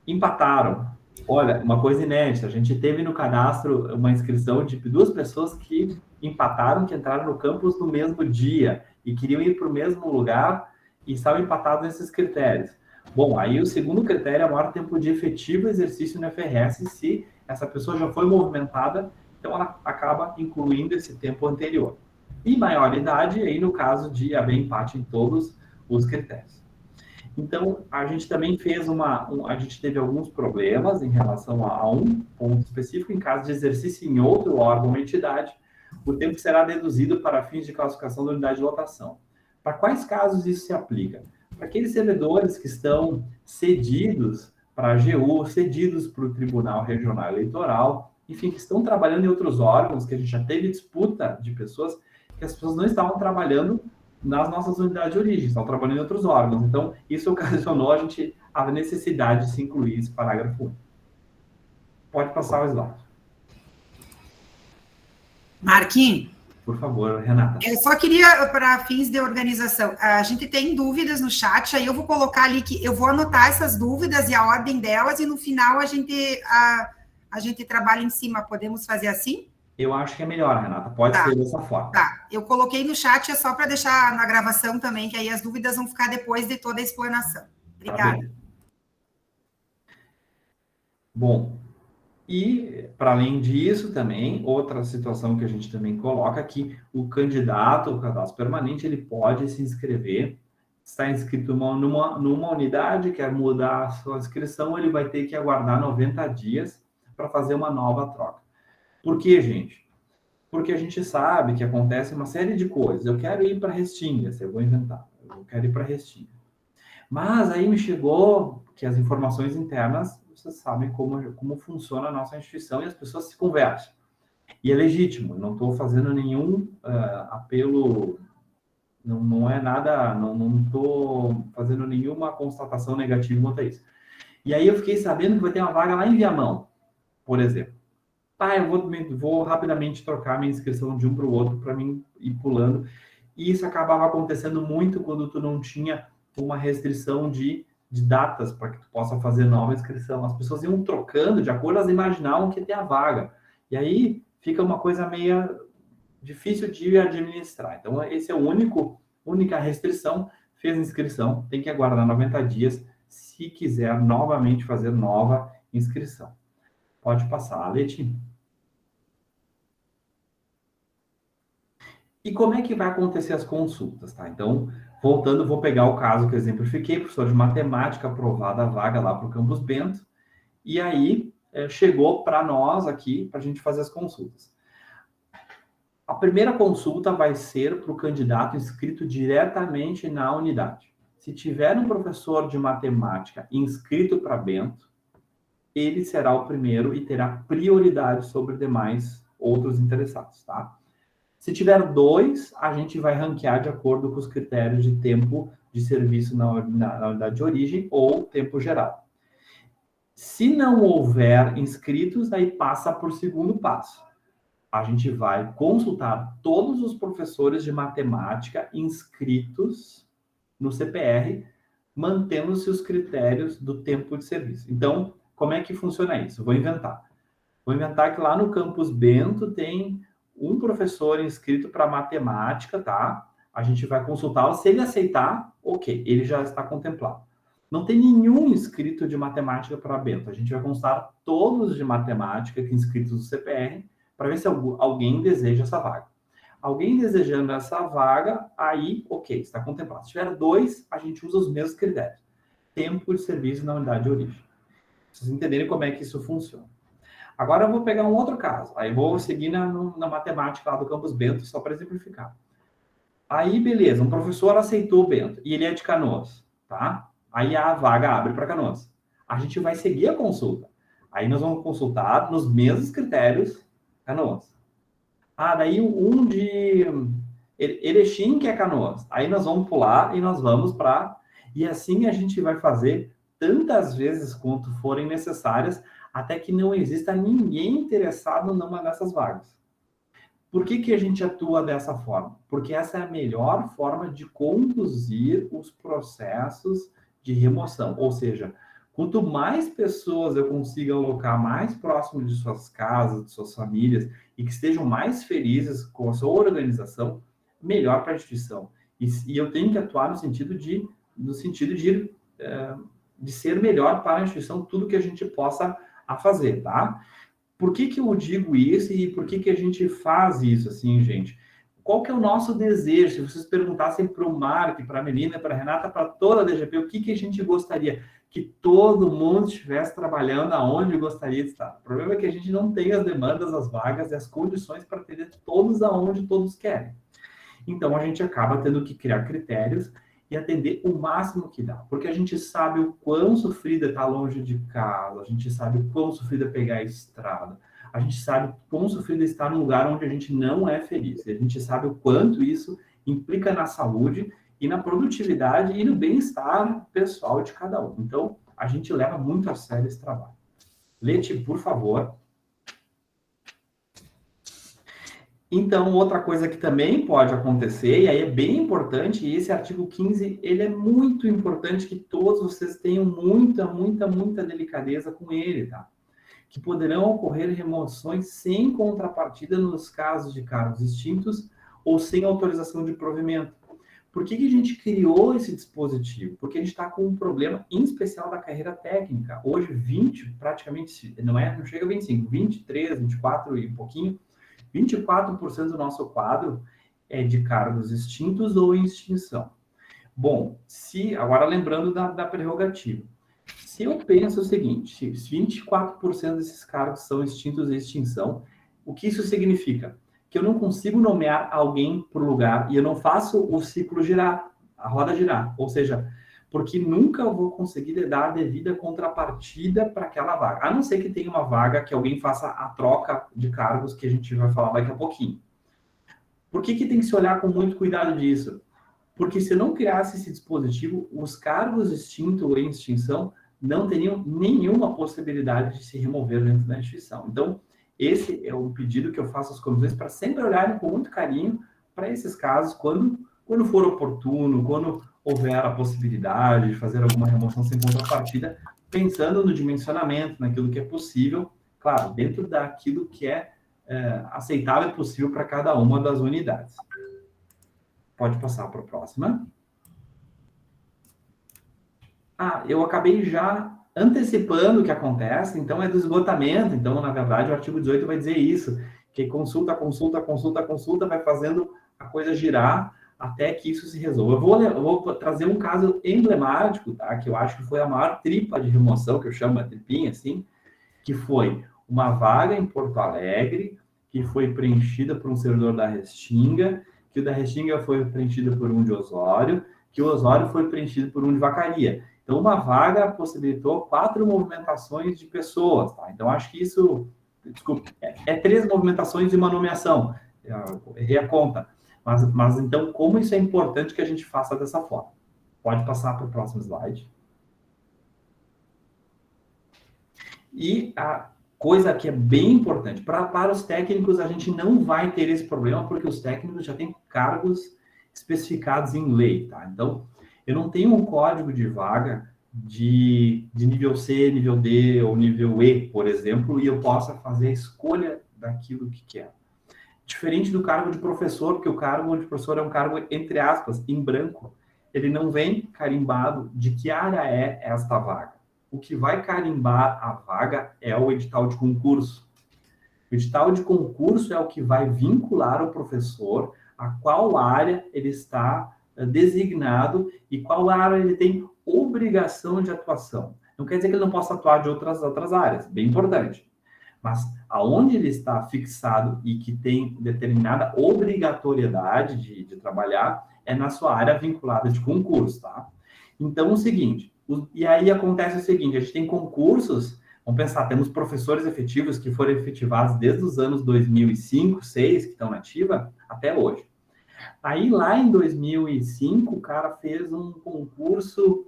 [SPEAKER 2] Empataram. Olha, uma coisa inédita, a gente teve no cadastro uma inscrição de 2 pessoas que empataram, que entraram no campus no mesmo dia e queriam ir para o mesmo lugar e estavam empatados nesses critérios. Bom, aí o segundo critério é o maior tempo de efetivo exercício no FRS, se essa pessoa já foi movimentada, então ela acaba incluindo esse tempo anterior. E maioridade, aí no caso de haver empate em todos os critérios. Então, a gente também fez a gente teve alguns problemas em relação a um ponto específico, em caso de exercício em outro órgão ou entidade, o tempo será deduzido para fins de classificação da unidade de lotação. Para quais casos isso se aplica? Para aqueles servidores que estão cedidos para a AGU, cedidos para o Tribunal Regional Eleitoral, enfim, que estão trabalhando em outros órgãos, que a gente já teve disputa de pessoas, que as pessoas não estavam trabalhando nas nossas unidades de origem, estavam trabalhando em outros órgãos. Então, isso ocasionou a necessidade de se incluir esse parágrafo 1. Pode passar o slide.
[SPEAKER 3] Marquinhos.
[SPEAKER 2] Por favor, Renata.
[SPEAKER 3] Eu só queria, para fins de organização, a gente tem dúvidas no chat, aí eu vou colocar ali que eu vou anotar essas dúvidas e a ordem delas, e no final a gente trabalha em cima. Podemos fazer assim?
[SPEAKER 2] Eu acho que é melhor, Renata. Pode
[SPEAKER 3] Tá,
[SPEAKER 2] ser dessa forma.
[SPEAKER 3] tá. Eu coloquei no chat, é só para deixar na gravação também, que aí as dúvidas vão ficar depois de toda a explanação.
[SPEAKER 2] Tá
[SPEAKER 3] Obrigada.
[SPEAKER 2] bem. Bom, e, para além disso, também, outra situação que a gente também coloca aqui, o candidato, o cadastro permanente, ele pode se inscrever, está inscrito numa unidade, quer mudar a sua inscrição, ele vai ter que aguardar 90 dias para fazer uma nova troca. Por quê, gente? Porque a gente sabe que acontece uma série de coisas. Eu quero ir para Restinga, eu vou inventar. Eu quero ir para Restinga. Mas aí me chegou que as informações internas, vocês sabem como funciona a nossa instituição e as pessoas se conversam. E é legítimo, não estou fazendo nenhum apelo, não é nada, não estou fazendo nenhuma constatação negativa quanto a isso. E aí eu fiquei sabendo que vai ter uma vaga lá em Viamão, por exemplo. Eu vou rapidamente trocar minha inscrição de um para o outro para mim ir pulando. E isso acabava acontecendo muito quando tu não tinha uma restrição de datas para que tu possa fazer nova inscrição. As pessoas iam trocando de acordo, elas imaginavam que ia ter a vaga. E aí fica uma coisa meio difícil de administrar. Então, esse é a única restrição. Fez inscrição, tem que aguardar 90 dias se quiser novamente fazer nova inscrição. Pode passar, Leti. E como é que vai acontecer as consultas, tá? Então, voltando, vou pegar o caso que eu exemplifiquei, professor de matemática, aprovada a vaga lá para o Campus Bento, e aí chegou para nós aqui, para a gente fazer as consultas. A primeira consulta vai ser para o candidato inscrito diretamente na unidade. Se tiver um professor de matemática inscrito para Bento, ele será o primeiro e terá prioridade sobre demais outros interessados, tá? Se tiver 2, a gente vai ranquear de acordo com os critérios de tempo de serviço na unidade de origem ou tempo geral. Se não houver inscritos, aí passa por segundo passo. A gente vai consultar todos os professores de matemática inscritos no CPR, mantendo-se os critérios do tempo de serviço. Então, como é que funciona isso? Vou inventar que lá no Campus Bento tem um professor inscrito para matemática, tá? A gente vai consultá-lo. Se ele aceitar, ok, ele já está contemplado. Não tem nenhum inscrito de matemática para Bento. A gente vai consultar todos de matemática que inscritos no CPR para ver se alguém deseja essa vaga. Alguém desejando essa vaga, aí, ok, está contemplado. Se tiver 2, a gente usa os mesmos critérios. Tempo de serviço na unidade de origem. Pra vocês entenderem como é que isso funciona. Agora eu vou pegar um outro caso. Aí vou seguir na matemática lá do Campus Bento, só para exemplificar. Aí, beleza, um professor aceitou o Bento, e ele é de Canoas, tá? Aí a vaga abre para Canoas. A gente vai seguir a consulta. Aí nós vamos consultar nos mesmos critérios Canoas. Daí um de Erechim, que é Canoas. Aí nós vamos pular e nós vamos para... E assim a gente vai fazer tantas vezes quanto forem necessárias, até que não exista ninguém interessado numa dessas vagas. Por que a gente atua dessa forma? Porque essa é a melhor forma de conduzir os processos de remoção. Ou seja, quanto mais pessoas eu consiga alocar mais próximo de suas casas, de suas famílias, e que estejam mais felizes com a sua organização, melhor para a instituição. E eu tenho que atuar no sentido de ser melhor para a instituição, tudo que a gente possa fazer, tá? Por que eu digo isso e por que a gente faz isso, assim, gente? Qual que é o nosso desejo? Se vocês perguntassem para o Mark, para a Melina, para a Renata, para toda a DGP, o que a gente gostaria? Que todo mundo estivesse trabalhando aonde gostaria de estar. O problema é que a gente não tem as demandas, as vagas e as condições para atender todos aonde todos querem. Então, a gente acaba tendo que criar critérios e atender o máximo que dá. Porque a gente sabe o quão sofrida é estar longe de casa, a gente sabe o quão sofrida é pegar a estrada, a gente sabe o quão sofrida é estar num lugar onde a gente não é feliz. E a gente sabe o quanto isso implica na saúde e na produtividade e no bem-estar pessoal de cada um. Então, a gente leva muito a sério esse trabalho. Leti, por favor. Então, outra coisa que também pode acontecer, e aí é bem importante, e esse artigo 15, ele é muito importante que todos vocês tenham muita delicadeza com ele, tá? que poderão ocorrer remoções sem contrapartida nos casos de cargos extintos ou sem autorização de provimento. Por que a gente criou esse dispositivo? Porque a gente está com um problema, em especial da carreira técnica. Hoje, 20, praticamente, não chega a 25, 23, 24 e um pouquinho, 24% do nosso quadro é de cargos extintos ou em extinção. Bom, agora lembrando da prerrogativa. Se eu penso o seguinte, se 24% desses cargos são extintos e extinção, o que isso significa? Que eu não consigo nomear alguém por lugar e eu não faço o ciclo girar, a roda girar. Ou seja, porque nunca eu vou conseguir dar a devida contrapartida para aquela vaga. A não ser que tenha uma vaga que alguém faça a troca de cargos, que a gente vai falar daqui a pouquinho. Por que tem que se olhar com muito cuidado disso? Porque se eu não criasse esse dispositivo, os cargos extintos ou em extinção não teriam nenhuma possibilidade de se remover dentro da instituição. Então, esse é o pedido que eu faço às comissões para sempre olharem com muito carinho para esses casos, quando for oportuno, quando houver a possibilidade de fazer alguma remoção sem contrapartida, pensando no dimensionamento, naquilo que é possível, claro, dentro daquilo que é aceitável e possível para cada uma das unidades. Pode passar para a próxima. Eu acabei já antecipando o que acontece, então é do esgotamento. Então, na verdade, o artigo 18 vai dizer isso, que consulta, vai fazendo a coisa girar até que isso se resolva. Eu vou trazer um caso emblemático, tá? Que eu acho que foi a maior tripa de remoção, que eu chamo de tripinha, assim, que foi uma vaga em Porto Alegre, que foi preenchida por um servidor da Restinga, que o da Restinga foi preenchido por um de Osório, que o Osório foi preenchido por um de Vacaria. Então, uma vaga possibilitou 4 movimentações de pessoas, tá? Então, acho que isso, desculpa, 3 movimentações e uma nomeação. Eu errei a conta. Mas, então, como isso é importante que a gente faça dessa forma? Pode passar para o próximo slide. E a coisa que é bem importante, para os técnicos, a gente não vai ter esse problema, porque os técnicos já têm cargos especificados em lei, tá? Então, eu não tenho um código de vaga de nível C, nível D ou nível E, por exemplo, e eu possa fazer a escolha daquilo que quero. Diferente do cargo de professor, porque o cargo de professor é um cargo, entre aspas, em branco. Ele não vem carimbado de que área é esta vaga. O que vai carimbar a vaga é o edital de concurso. O edital de concurso é o que vai vincular o professor a qual área ele está designado e qual área ele tem obrigação de atuação. Não quer dizer que ele não possa atuar de outras áreas, bem importante. Mas aonde ele está fixado e que tem determinada obrigatoriedade de trabalhar é na sua área vinculada de concurso, tá? Então, o seguinte, e aí acontece o seguinte, a gente tem concursos, vamos pensar, temos professores efetivos que foram efetivados desde os anos 2005, 2006, que estão na ativa, até hoje. Aí, lá em 2005, o cara fez um concurso,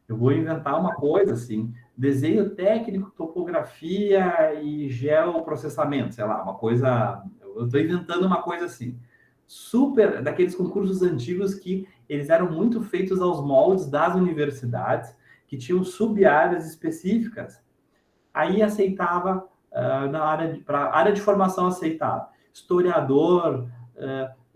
[SPEAKER 2] eu vou inventar uma coisa, assim, desenho técnico, topografia e geoprocessamento, sei lá, uma coisa, eu estou inventando uma coisa assim, super, daqueles concursos antigos que eles eram muito feitos aos moldes das universidades, que tinham sub-áreas específicas. Aí aceitava, para a área de formação aceitava historiador,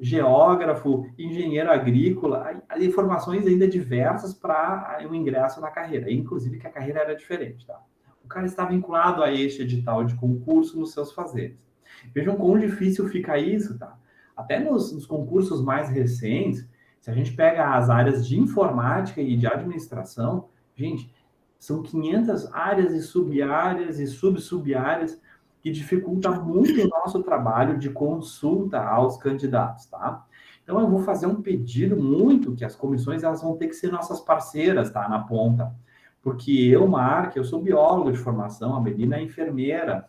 [SPEAKER 2] geógrafo, engenheiro agrícola, informações ainda diversas para o ingresso na carreira, inclusive que a carreira era diferente, tá? O cara está vinculado a este edital de concurso nos seus fazeres. Vejam quão difícil fica isso, tá? Até nos concursos mais recentes, se a gente pega as áreas de informática e de administração, gente, são 500 áreas e sub-áreas e sub-sub-áreas que dificulta muito o nosso trabalho de consulta aos candidatos, tá? Então, eu vou fazer um pedido muito que as comissões elas vão ter que ser nossas parceiras, tá? Na ponta. Porque eu sou biólogo de formação, a Melina é enfermeira.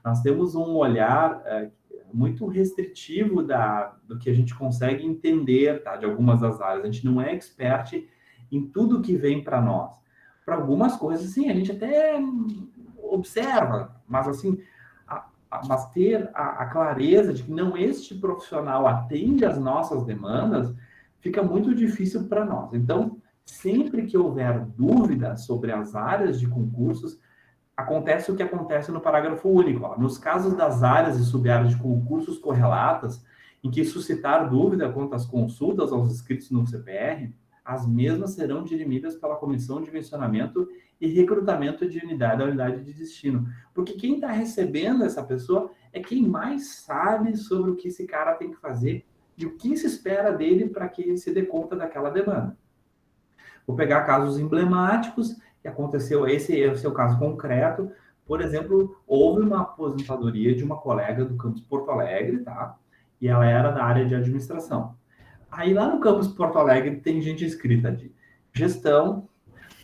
[SPEAKER 2] Nós temos um olhar muito restritivo do que a gente consegue entender, tá? De algumas das áreas. A gente não é expert em tudo que vem para nós. Para algumas coisas, sim, a gente até observa, mas assim, mas ter a clareza de que não este profissional atende às nossas demandas, fica muito difícil para nós. Então, sempre que houver dúvida sobre as áreas de concursos, acontece o que acontece no parágrafo único. Ó. Nos casos das áreas e subáreas de concursos correlatas, em que suscitar dúvida quanto às consultas aos inscritos no CPR, as mesmas serão dirimidas pela Comissão de Dimensionamento e Recrutamento de Unidade, da Unidade de Destino. Porque quem está recebendo essa pessoa é quem mais sabe sobre o que esse cara tem que fazer e o que se espera dele para que ele se dê conta daquela demanda. Vou pegar casos emblemáticos que aconteceu, esse é o seu caso concreto. Por exemplo, houve uma aposentadoria de uma colega do campus Porto Alegre, tá? E ela era da área de administração. Aí lá no campus Porto Alegre tem gente inscrita de gestão,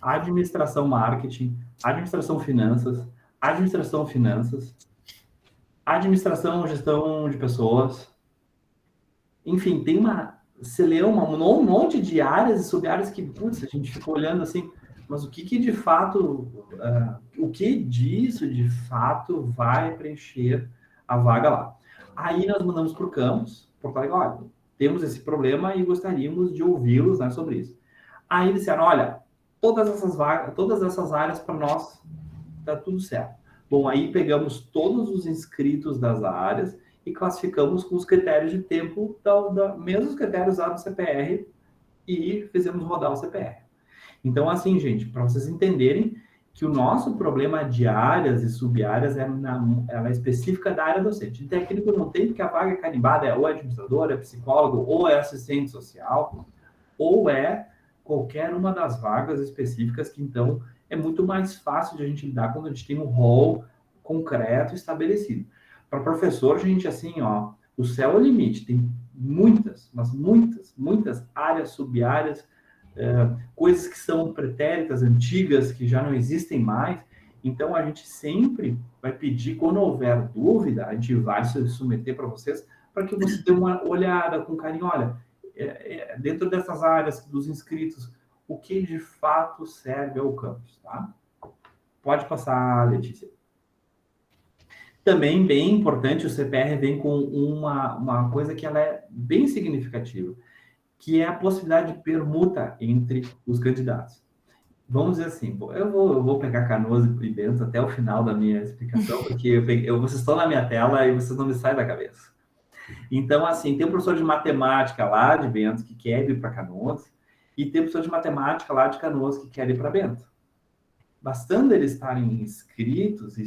[SPEAKER 2] administração marketing, administração finanças, administração gestão de pessoas. Enfim, tem você lê um monte de áreas e sub-áreas que, putz, a gente ficou olhando assim, mas o que de fato, o que disso de fato vai preencher a vaga lá? Aí nós mandamos para o campus, Porto Alegre, olha, temos esse problema e gostaríamos de ouvi-los, né, sobre isso. Aí eles disseram, olha, todas essas áreas para nós tá tudo certo. Bom, aí pegamos todos os inscritos das áreas e classificamos com os critérios de tempo, mesmos critérios lá do CPR, e fizemos rodar o CPR. Então, assim, gente, para vocês entenderem que o nosso problema de áreas e sub-áreas ela é específica da área docente. De técnico não tem, porque a vaga é carimbada, é ou administrador, é psicólogo, ou é assistente social, ou é qualquer uma das vagas específicas, que então é muito mais fácil de a gente lidar quando a gente tem um rol concreto estabelecido. Para professor, gente, assim, ó, o céu é o limite. Tem muitas, mas muitas áreas, sub-áreas, coisas que são pretéritas, antigas, que já não existem mais. Então, a gente sempre vai pedir, quando houver dúvida, a gente vai se submeter para vocês, para que você dê uma olhada com carinho. Olha, dentro dessas áreas dos inscritos, o que de fato serve ao campus, tá? Pode passar, Letícia. Também, bem importante, o CPR vem com uma coisa que ela é bem significativa, que é a possibilidade de permuta entre os candidatos. Vamos dizer assim, eu vou pegar Canoas e Bento até o final da minha explicação, porque vocês estão na minha tela e vocês não me saem da cabeça. Então, assim, tem um professor de matemática lá de Bento que quer ir para Canoas, e tem um professor de matemática lá de Canoas que quer ir para Bento. Bastando eles estarem inscritos e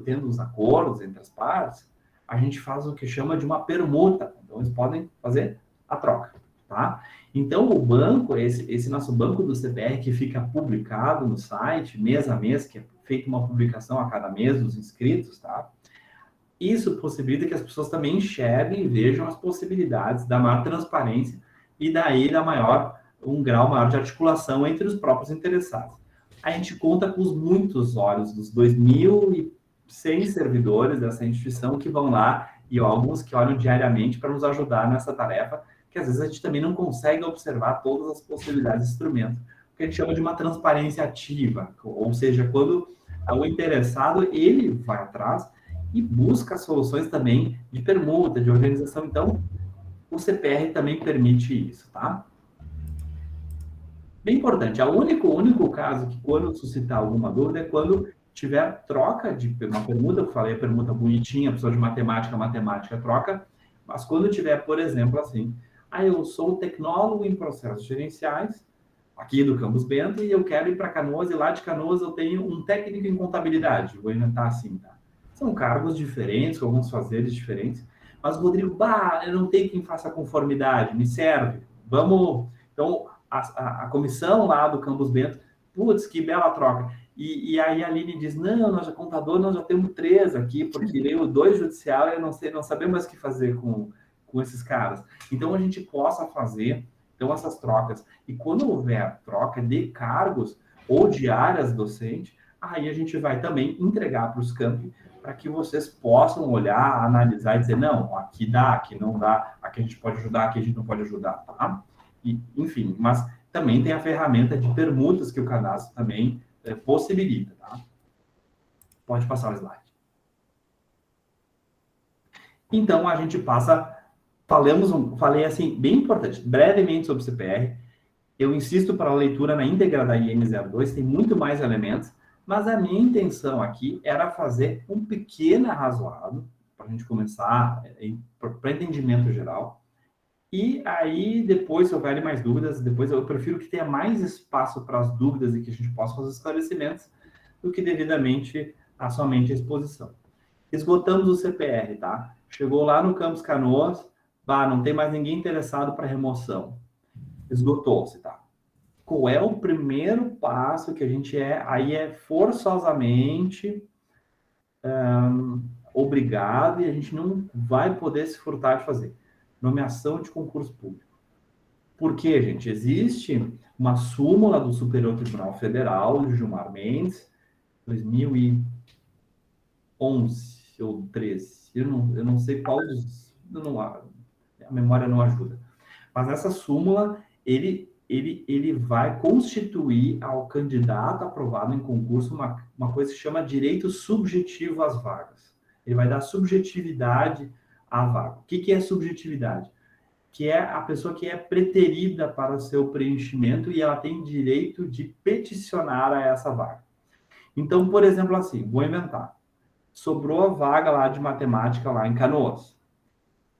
[SPEAKER 2] tendo os acordos entre as partes, a gente faz o que chama de uma permuta. Então, eles podem fazer a troca, tá? Então, o banco, esse nosso banco do CPR, que fica publicado no site, mês a mês, que é feita uma publicação a cada mês dos inscritos, tá? Isso possibilita que as pessoas também enxerguem e vejam as possibilidades da maior transparência e daí um grau maior de articulação entre os próprios interessados. A gente conta com os muitos olhos dos 2.100 servidores dessa instituição que vão lá e alguns que olham diariamente para nos ajudar nessa tarefa, que às vezes a gente também não consegue observar todas as possibilidades de instrumento, que a gente chama de uma transparência ativa, ou seja, quando o interessado, ele vai atrás e busca soluções também de permuta, de organização. Então, o CPR também permite isso, tá? Bem importante, o único caso que quando suscitar alguma dúvida é quando tiver troca de uma permuta, eu falei a permuta bonitinha, a pessoa de matemática troca, mas quando tiver, por exemplo, assim, eu sou tecnólogo em processos gerenciais, aqui do Campus Bento, e eu quero ir para Canoas, e lá de Canoas eu tenho um técnico em contabilidade, vou inventar assim, tá? São cargos diferentes, com alguns fazeres diferentes, mas, Rodrigo, eu não tenho quem faça conformidade, me serve, vamos... Então, a comissão lá do Campus Bento, putz, que bela troca. E aí a Aline diz, nós já temos 3 aqui, porque veio 2 judicial e eu não sabemos o que fazer com esses caras. Então, a gente possa fazer essas trocas. E quando houver troca de cargos ou de áreas docentes, aí a gente vai também entregar para os campi para que vocês possam olhar, analisar e dizer, não, aqui dá, aqui não dá, aqui a gente pode ajudar, aqui a gente não pode ajudar, tá? E, enfim, mas também tem a ferramenta de permutas que o cadastro também possibilita, tá? Pode passar o slide. Então, a gente passa, falei assim, bem importante, brevemente sobre o CPR. Eu insisto para a leitura na íntegra da IN02, tem muito mais elementos, Mas a minha intenção aqui era fazer um pequeno arrazoado, para a gente começar, para entendimento geral. E aí, depois, se houver mais dúvidas, depois eu prefiro que tenha mais espaço para as dúvidas e que a gente possa fazer esclarecimentos do que devidamente somente a exposição. Esgotamos o CPR, tá? Chegou lá no Campos Canoas, não tem mais ninguém interessado para remoção. Esgotou-se, tá? Qual é o primeiro passo que a gente aí é forçosamente obrigado e a gente não vai poder se furtar de fazer? Nomeação de concurso público. Por quê, gente? Existe uma súmula do Superior Tribunal Federal, do Gilmar Mendes, 2011 ou 13. Eu não sei qual dos... a memória não ajuda. Mas essa súmula, ele vai constituir ao candidato aprovado em concurso uma coisa que se chama direito subjetivo às vagas. Ele vai dar subjetividade à vaga. O que é subjetividade? Que é a pessoa que é preterida para o seu preenchimento e ela tem direito de peticionar a essa vaga. Então, por exemplo, assim, vou inventar. Sobrou a vaga lá de matemática lá em Canoas.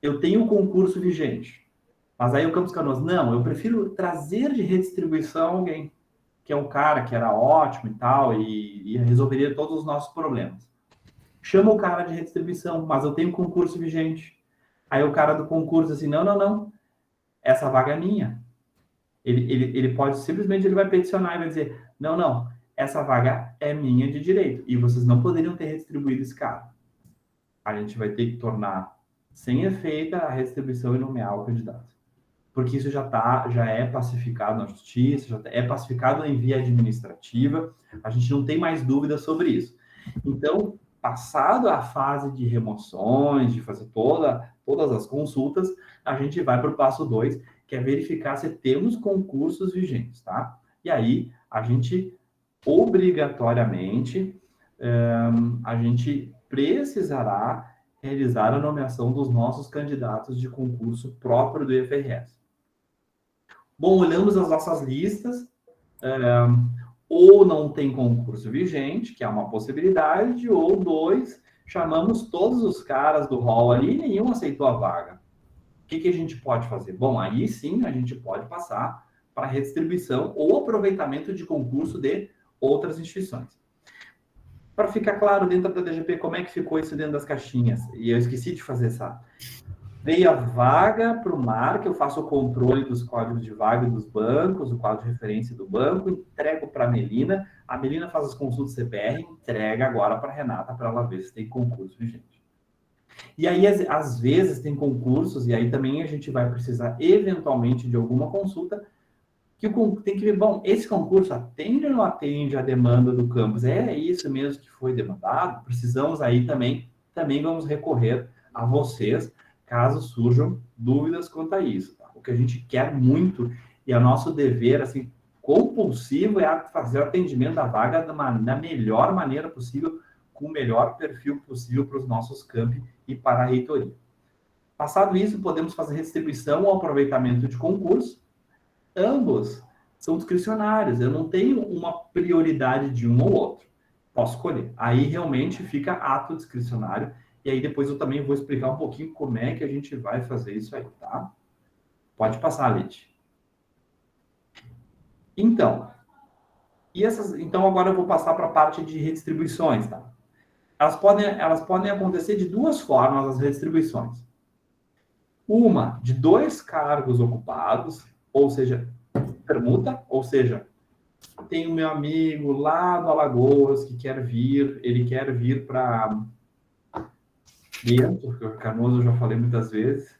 [SPEAKER 2] Eu tenho um concurso vigente. Mas aí o Campos Canoas, não, eu prefiro trazer de redistribuição alguém, que é um cara que era ótimo e tal, e resolveria todos os nossos problemas. Chama o cara de redistribuição, mas eu tenho um concurso vigente. Aí o cara do concurso assim, não, essa vaga é minha. Ele pode, simplesmente, ele vai peticionar e vai dizer, não, essa vaga é minha de direito, e vocês não poderiam ter redistribuído esse cara. A gente vai ter que tornar sem efeito a redistribuição e nomear o candidato. Porque isso já é pacificado na justiça, já é pacificado em via administrativa, a gente não tem mais dúvida sobre isso. Então, passado a fase de remoções, de fazer todas as consultas, a gente vai para o passo 2, que é verificar se temos concursos vigentes, tá? E aí, a gente, obrigatoriamente, a gente precisará realizar a nomeação dos nossos candidatos de concurso próprio do IFRS. Bom, olhamos as nossas listas, ou não tem concurso vigente, que é uma possibilidade, ou 2, chamamos todos os caras do hall ali e nenhum aceitou a vaga. O que a gente pode fazer? Bom, aí sim a gente pode passar para redistribuição ou aproveitamento de concurso de outras instituições. Para ficar claro dentro da DGP, como é que ficou isso dentro das caixinhas? E eu esqueci de fazer essa... Veio a vaga para o MAR, que eu faço o controle dos códigos de vaga dos bancos, o quadro de referência do banco, entrego para a Melina faz as consultas CPR, entrega agora para a Renata, para ela ver se tem concurso vigente. E aí, às vezes, tem concursos, e aí também a gente vai precisar, eventualmente, de alguma consulta, que tem que ver, bom, esse concurso atende ou não atende a demanda do campus? É isso mesmo que foi demandado? Precisamos aí também vamos recorrer a vocês, caso surjam dúvidas quanto a isso. Tá? O que a gente quer muito, e é nosso dever, assim, compulsivo, é fazer o atendimento da vaga da melhor maneira possível, com o melhor perfil possível para os nossos campi e para a reitoria. Passado isso, podemos fazer redistribuição ou aproveitamento de concurso. Ambos são discricionários, eu não tenho uma prioridade de um ou outro. Posso escolher. Aí realmente fica ato discricionário. E aí depois eu também vou explicar um pouquinho como é que a gente vai fazer isso aí, tá? Pode passar, Lite. Então agora eu vou passar para a parte de redistribuições, tá? Elas podem acontecer de duas formas, as redistribuições. Uma, de 2 cargos ocupados, ou seja, permuta, ou seja, tem o meu amigo lá do Alagoas que ele quer vir para Bento, porque o Canoas eu já falei muitas vezes,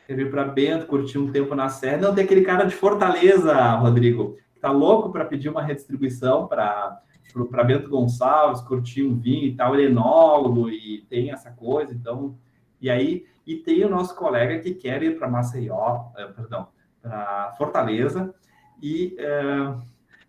[SPEAKER 2] quer vir para Bento, curtir um tempo na Serra. Não, tem aquele cara de Fortaleza, Rodrigo, que tá louco para pedir uma redistribuição para Bento Gonçalves, curtir um vinho e tal, ele é enólogo e tem essa coisa, então... E tem o nosso colega que quer ir para para Fortaleza e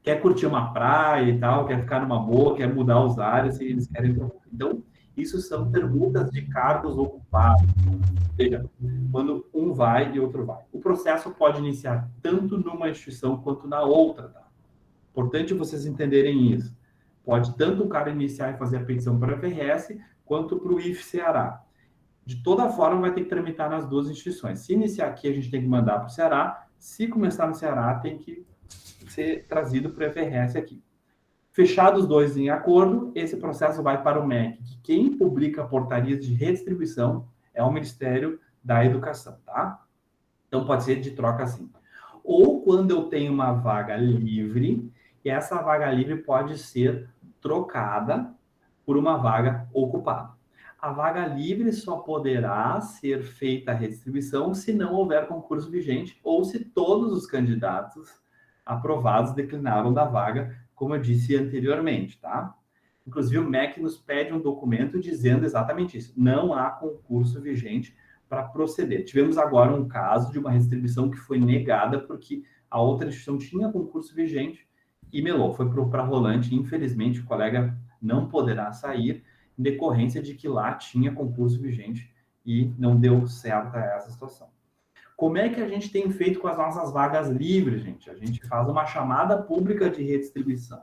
[SPEAKER 2] quer curtir uma praia e tal, quer ficar numa boa, quer mudar os ares e eles querem... Então, isso são permutas de cargos ocupados. Ou seja, quando um vai e outro vai. O processo pode iniciar tanto numa instituição quanto na outra, tá? Importante vocês entenderem isso. Pode tanto o cara iniciar e fazer a petição para a FRS, quanto para o IF Ceará. De toda forma, vai ter que tramitar nas duas instituições. Se iniciar aqui, a gente tem que mandar para o Ceará. Se começar no Ceará, tem que ser trazido para a FRS aqui. Fechados os dois em acordo, esse processo vai para o MEC, que quem publica portarias de redistribuição é o Ministério da Educação, tá? Então, pode ser de troca assim. Ou quando eu tenho uma vaga livre, e essa vaga livre pode ser trocada por uma vaga ocupada. A vaga livre só poderá ser feita a redistribuição se não houver concurso vigente ou se todos os candidatos aprovados declinaram da vaga, como eu disse anteriormente, tá? Inclusive, o MEC nos pede um documento dizendo exatamente isso. Não há concurso vigente para proceder. Tivemos agora um caso de uma redistribuição que foi negada porque a outra instituição tinha concurso vigente e melou. Foi para rolante. Infelizmente, o colega não poderá sair em decorrência de que lá tinha concurso vigente e não deu certo essa situação. Como é que a gente tem feito com as nossas vagas livres, gente? A gente faz uma chamada pública de redistribuição.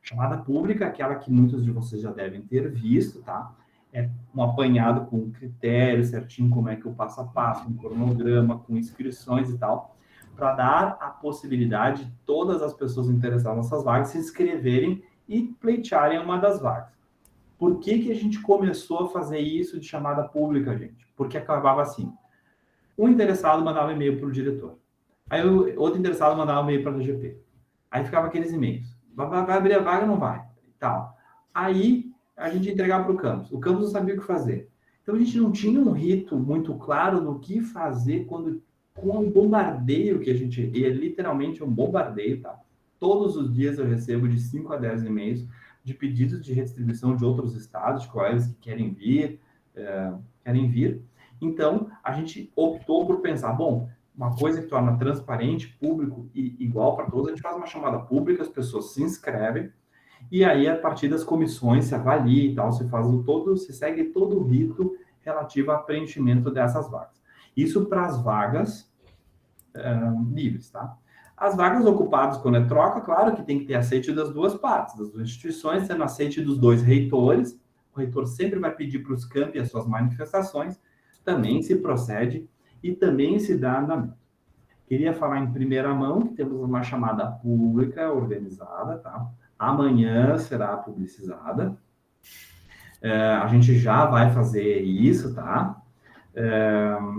[SPEAKER 2] Chamada pública, aquela que muitos de vocês já devem ter visto, tá? É um apanhado com critérios certinho, como é que o passo a passo, um cronograma, com inscrições e tal, para dar a possibilidade de todas as pessoas interessadas nessas vagas se inscreverem e pleitearem uma das vagas. Por que a gente começou a fazer isso de chamada pública, gente? Porque acabava assim. Um interessado mandava e-mail para o diretor. Aí o outro interessado mandava e-mail para a DGP. Aí ficava aqueles e-mails. Vai abrir a vaga ou não vai? E tal. Aí a gente entregava para o campus. O campus não sabia o que fazer. Então a gente não tinha um rito muito claro no que fazer quando com um bombardeio que a gente... E é literalmente um bombardeio, tá? Todos os dias eu recebo de 5 a 10 e-mails de pedidos de redistribuição de outros estados, de colegas que querem vir. Então, a gente optou por pensar, bom, uma coisa que torna transparente, público e igual para todos, a gente faz uma chamada pública, as pessoas se inscrevem, e aí, a partir das comissões, se avalia e tal, se segue todo o rito relativo ao preenchimento dessas vagas. Isso para as vagas livres, tá? As vagas ocupadas, quando é troca, claro que tem que ter aceite das duas partes, das duas instituições, sendo aceite dos dois reitores. O reitor sempre vai pedir para os campi as suas manifestações, também se procede e também se dá andamento. Queria falar em primeira mão que temos uma chamada pública organizada, tá? Amanhã será publicizada. A gente já vai fazer isso, tá?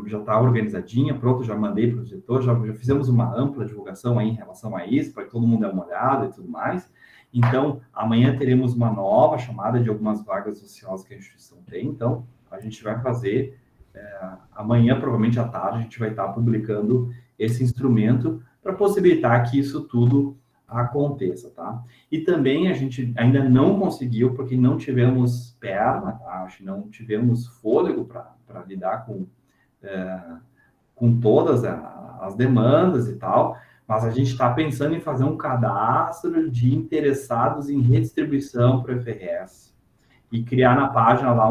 [SPEAKER 2] Já está organizadinha, pronto, já mandei para o diretor, já fizemos uma ampla divulgação aí em relação a isso, para que todo mundo dê uma olhada e tudo mais. Então, amanhã teremos uma nova chamada de algumas vagas ociosas que a instituição tem, então a gente vai fazer... amanhã, provavelmente à tarde, a gente vai estar publicando esse instrumento para possibilitar que isso tudo aconteça, tá? E também a gente ainda não conseguiu, porque não tivemos perna, tá? Não tivemos fôlego para lidar com todas as demandas e tal, mas a gente está pensando em fazer um cadastro de interessados em redistribuição para o FRS e criar na página lá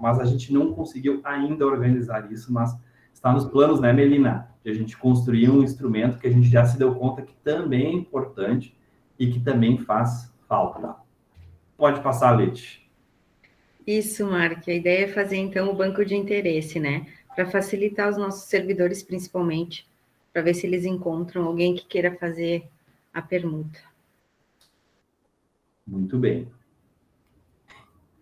[SPEAKER 2] mas a gente não conseguiu ainda organizar isso, mas está nos planos, né, Melina? De a gente construir um instrumento que a gente já se deu conta que também é importante e que também faz falta. Pode passar, Leti.
[SPEAKER 4] Isso, Mark. A ideia é fazer, então, o banco de interesse, né? Para facilitar os nossos servidores, principalmente, para ver se eles encontram alguém que queira fazer a permuta.
[SPEAKER 2] Muito bem.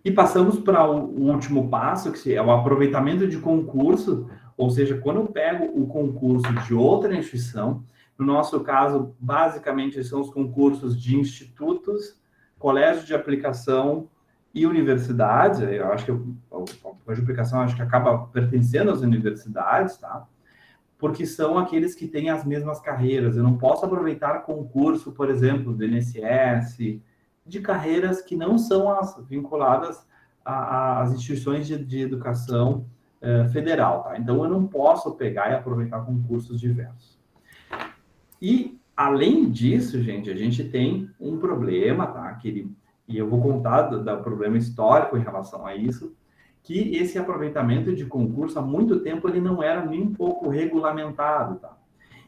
[SPEAKER 2] E passamos para o último passo, que é o aproveitamento de concurso, ou seja, quando eu pego o concurso de outra instituição, no nosso caso, basicamente, são os concursos de institutos, colégios de aplicação e universidades. Eu acho que o colégio de aplicação acho que acaba pertencendo às universidades, tá? Porque são aqueles que têm as mesmas carreiras. Eu não posso aproveitar concurso, por exemplo, do INSS, de carreiras que não são as vinculadas às instituições de educação federal, tá? Então, eu não posso pegar e aproveitar concursos diversos. E, além disso, gente, a gente tem um problema, tá? E eu vou contar do problema histórico em relação a isso, que esse aproveitamento de concurso, há muito tempo, ele não era nem um pouco regulamentado, tá?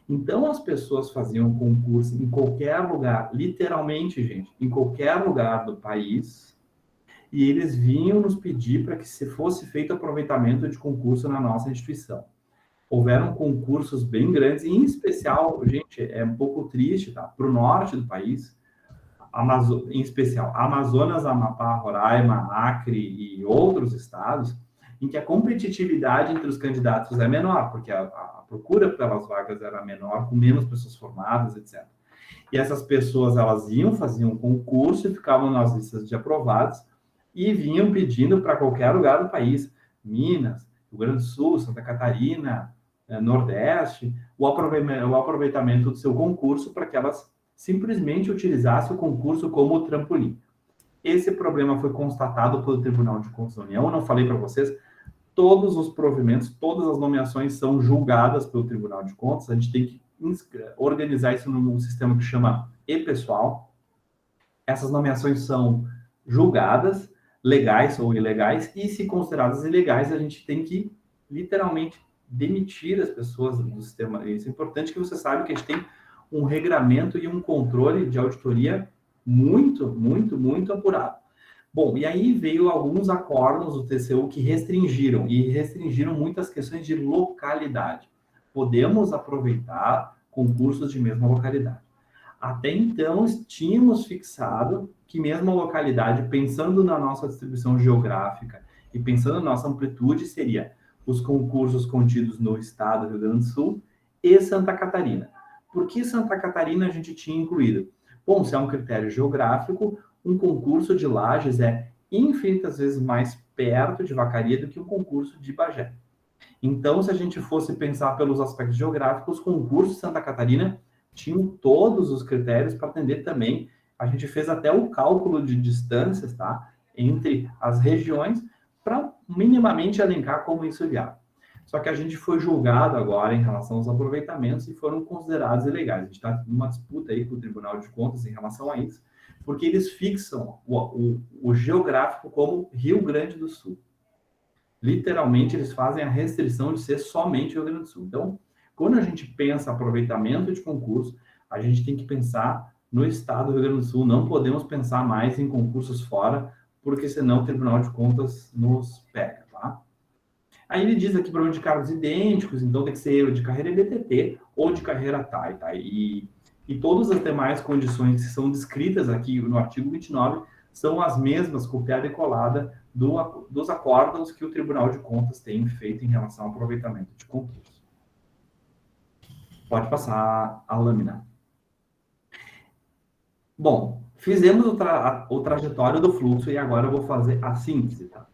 [SPEAKER 2] Então, as pessoas faziam concurso em qualquer lugar, literalmente, gente, em qualquer lugar do país, e eles vinham nos pedir para que se fosse feito aproveitamento de concurso na nossa instituição. Houveram concursos bem grandes, e em especial, gente, é um pouco triste, tá? Para o norte do país, em especial Amazonas, Amapá, Roraima, Acre e outros estados, em que a competitividade entre os candidatos é menor, porque a procura pelas vagas era menor, com menos pessoas formadas, etc. E essas pessoas, elas iam, faziam um concurso e ficavam nas listas de aprovados e vinham pedindo para qualquer lugar do país, Minas, Rio Grande do Sul, Santa Catarina, Nordeste, o aproveitamento do seu concurso para que elas simplesmente utilizassem o concurso como trampolim. Esse problema foi constatado pelo Tribunal de Contas da União. Eu não falei para vocês, todos os provimentos, todas as nomeações são julgadas pelo Tribunal de Contas. A gente tem que organizar isso num sistema que chama e-pessoal. Essas nomeações são julgadas, legais ou ilegais, e se consideradas ilegais, a gente tem que, literalmente, demitir as pessoas do sistema. Isso é importante que você saiba que a gente tem um regramento e um controle de auditoria muito, muito, muito apurado. Bom, e aí veio alguns acordos do TCU que restringiram muitas questões de localidade. Podemos aproveitar concursos de mesma localidade. Até então, tínhamos fixado que mesma localidade, pensando na nossa distribuição geográfica e pensando na nossa amplitude, seria os concursos contidos no estado do Rio Grande do Sul e Santa Catarina. Por que Santa Catarina a gente tinha incluído? Bom, se é um critério geográfico, um concurso de Lages é infinitas vezes mais perto de Vacaria do que um concurso de Bagé. Então, se a gente fosse pensar pelos aspectos geográficos, os concursos de Santa Catarina tinham todos os critérios para atender também. A gente fez até o cálculo de distâncias, tá? Entre as regiões, para minimamente elencar como isso é viável. Só que a gente foi julgado agora em relação aos aproveitamentos e foram considerados ilegais. A gente está numa disputa aí com o Tribunal de Contas em relação a isso, porque eles fixam o geográfico como Rio Grande do Sul. Literalmente, eles fazem a restrição de ser somente Rio Grande do Sul. Então, quando a gente pensa aproveitamento de concurso, a gente tem que pensar no estado do Rio Grande do Sul. Não podemos pensar mais em concursos fora, porque senão o Tribunal de Contas nos pega, tá? Aí ele diz aqui problema de cargos idênticos, então tem que ser de carreira EBTT ou de carreira TAI, tá? E todas as demais condições que são descritas aqui no artigo 29 são as mesmas, copiada e colada dos acórdãos que o Tribunal de Contas tem feito em relação ao aproveitamento de concurso. Pode passar a lâmina. Bom, fizemos o trajetório do fluxo e agora eu vou fazer a síntese, tá?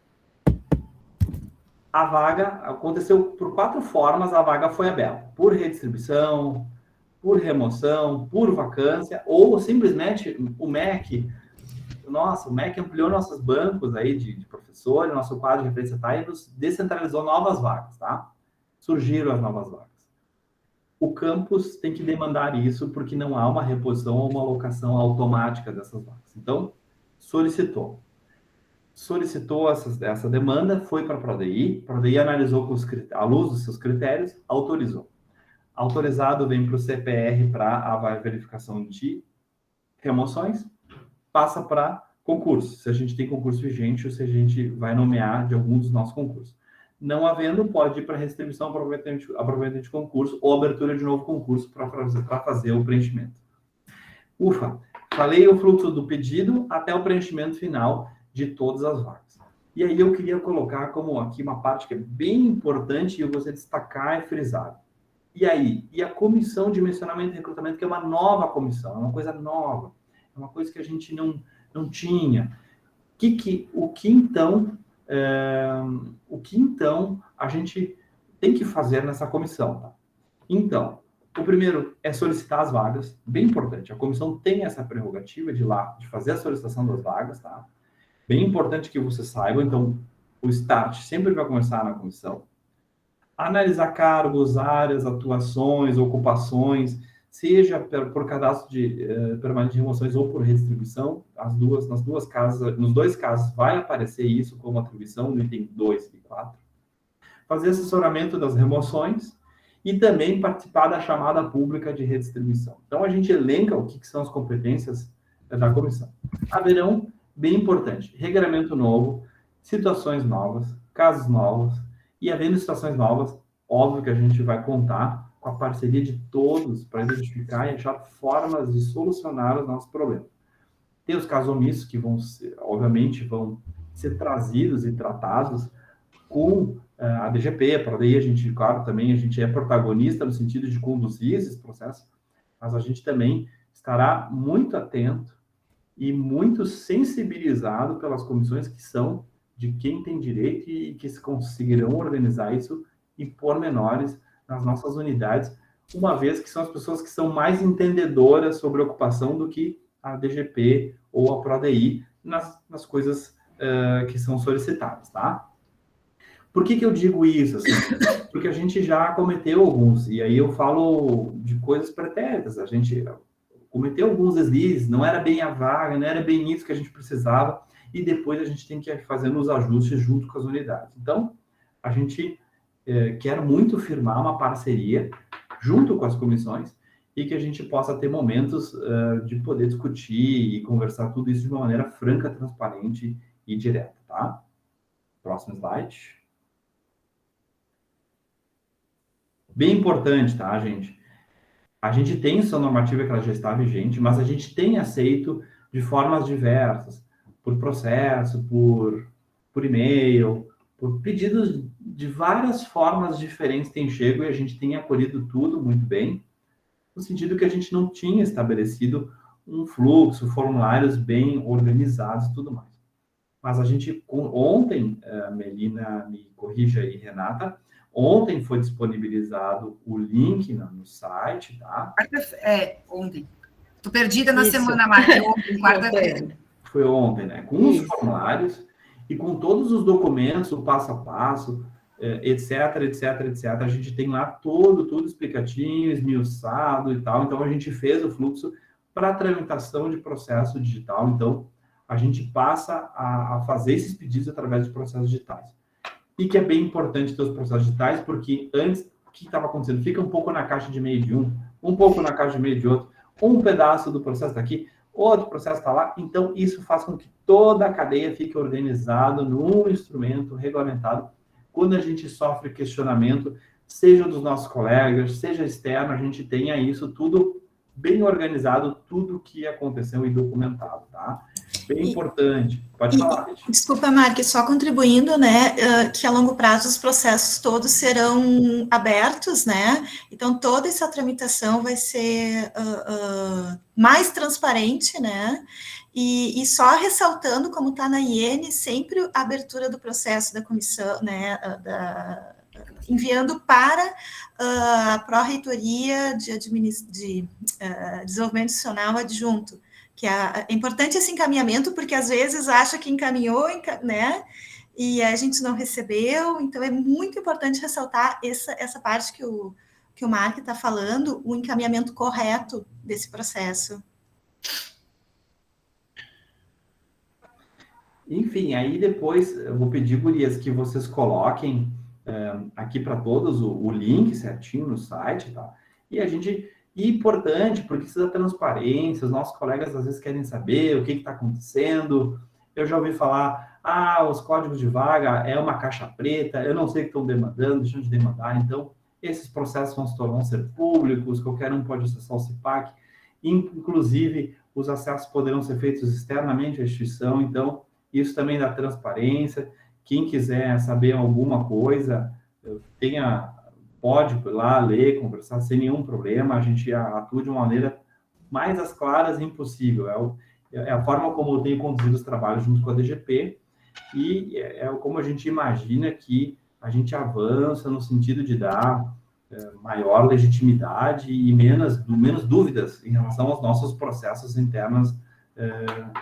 [SPEAKER 2] A vaga aconteceu por 4 formas, a vaga foi aberta. Por redistribuição, por remoção, por vacância, ou simplesmente o MEC, o MEC ampliou nossos bancos aí de professores, nosso quadro de referência TAI e nos descentralizou novas vagas, tá? Surgiram as novas vagas. O campus tem que demandar isso porque não há uma reposição ou uma alocação automática dessas vagas. Então, solicitou essa demanda, foi para a PRODEI analisou à luz dos seus critérios, autorizou. Autorizado vem para o CPR para a verificação de remoções, passa para concurso, se a gente tem concurso vigente ou se a gente vai nomear de algum dos nossos concursos. Não havendo, pode ir para restribuição, aproveitamento de concurso ou abertura de novo concurso para fazer o preenchimento. Ufa, falei o fluxo do pedido até o preenchimento final de todas as vagas. E aí eu queria colocar como aqui uma parte que é bem importante e eu gostaria de destacar e frisar. E aí? E a comissão de mencionamento e recrutamento, que é uma nova comissão, é uma coisa nova, é uma coisa que a gente não tinha. O que então a gente tem que fazer nessa comissão? Tá? Então, o primeiro é solicitar as vagas, bem importante. A comissão tem essa prerrogativa de fazer a solicitação das vagas, tá? Bem importante que você saiba, então, o start sempre vai começar na comissão. Analisar cargos, áreas, atuações, ocupações, seja por cadastro de permanente de remoções ou por redistribuição, nos dois casos vai aparecer isso como atribuição, no item 2 e 4. Fazer assessoramento das remoções e também participar da chamada pública de redistribuição. Então, a gente elenca o que são as competências da comissão. Haverão, bem importante, regramento novo, situações novas, casos novos, e havendo situações novas, óbvio que a gente vai contar com a parceria de todos para identificar e achar formas de solucionar os nossos problemas. Tem os casos omissos que obviamente, vão ser trazidos e tratados com a DGP, para daí a gente, claro, também a gente é protagonista no sentido de conduzir esses processos, mas a gente também estará muito atento e muito sensibilizado pelas comissões que são de quem tem direito e que conseguirão organizar isso em pormenores nas nossas unidades, uma vez que são as pessoas que são mais entendedoras sobre a ocupação do que a DGP ou a PRODI nas coisas que são solicitadas, tá? Por que eu digo isso? Assim? Porque a gente já cometeu alguns, e aí eu falo de coisas pretéritas, a gente cometeu alguns deslizes, não era bem a vaga, não era bem isso que a gente precisava, e depois a gente tem que ir fazendo os ajustes junto com as unidades. Então, a gente quer muito firmar uma parceria junto com as comissões e que a gente possa ter momentos de poder discutir e conversar tudo isso de uma maneira franca, transparente e direta, tá? Próximo slide. Bem importante, tá, gente? A gente tem essa normativa que ela já está vigente, mas a gente tem aceito de formas diversas, por processo, por e-mail, por pedidos de várias formas diferentes tem chego e a gente tem acolhido tudo muito bem, no sentido que a gente não tinha estabelecido um fluxo, formulários bem organizados e tudo mais. Mas a gente, ontem, Melina me corrija aí, Renata, ontem foi disponibilizado o link no site, tá?
[SPEAKER 3] Ontem. Tô perdida na semana, Marta. Ontem, quarta-feira.
[SPEAKER 2] Foi ontem, né? Com os formulários e com todos os documentos, o passo a passo, etc. A gente tem lá tudo explicadinho, esmiuçado e tal. Então, a gente fez o fluxo para tramitação de processo digital. Então, a gente passa a fazer esses pedidos através de processos digitais. E que é bem importante ter os processos digitais, porque antes, o que estava acontecendo? Fica um pouco na caixa de e-mail de um pouco na caixa de e-mail de outro, um pedaço do processo está aqui, outro processo está lá. Então, isso faz com que toda a cadeia fique organizada num instrumento regulamentado. Quando a gente sofre questionamento, seja dos nossos colegas, seja externo, a gente tenha isso tudo bem organizado, tudo que aconteceu e documentado, tá? Bem importante. Pode falar, gente.
[SPEAKER 1] Desculpa, Mark, só contribuindo, né, que a longo prazo os processos todos serão abertos, né, então toda essa tramitação vai ser mais transparente, né, e só ressaltando, como está na IN, sempre a abertura do processo da comissão, né, enviando para a Pró-Reitoria de Desenvolvimento Institucional Adjunto, que é importante esse encaminhamento, porque às vezes acha que encaminhou, né, e a gente não recebeu, então é muito importante ressaltar essa parte que o Mark está falando, o encaminhamento correto desse processo.
[SPEAKER 2] Enfim, aí depois eu vou pedir, gurias, que vocês coloquem aqui para todos o link certinho no site, tá? E a gente... E importante, porque precisa da transparência, os nossos colegas às vezes querem saber o que está acontecendo. Eu já ouvi falar, os códigos de vaga é uma caixa preta, eu não sei o que estão demandando, deixam de demandar. Então, esses processos vão ser públicos, qualquer um pode acessar o CIPAC, inclusive os acessos poderão ser feitos externamente à instituição, então, isso também dá transparência. Quem quiser saber alguma coisa, pode ir lá, ler, conversar sem nenhum problema, a gente atua de uma maneira mais as claras impossível. É a forma como eu tenho conduzido os trabalhos junto com a DGP e é como a gente imagina que a gente avança no sentido de dar maior legitimidade e menos dúvidas em relação aos nossos processos internos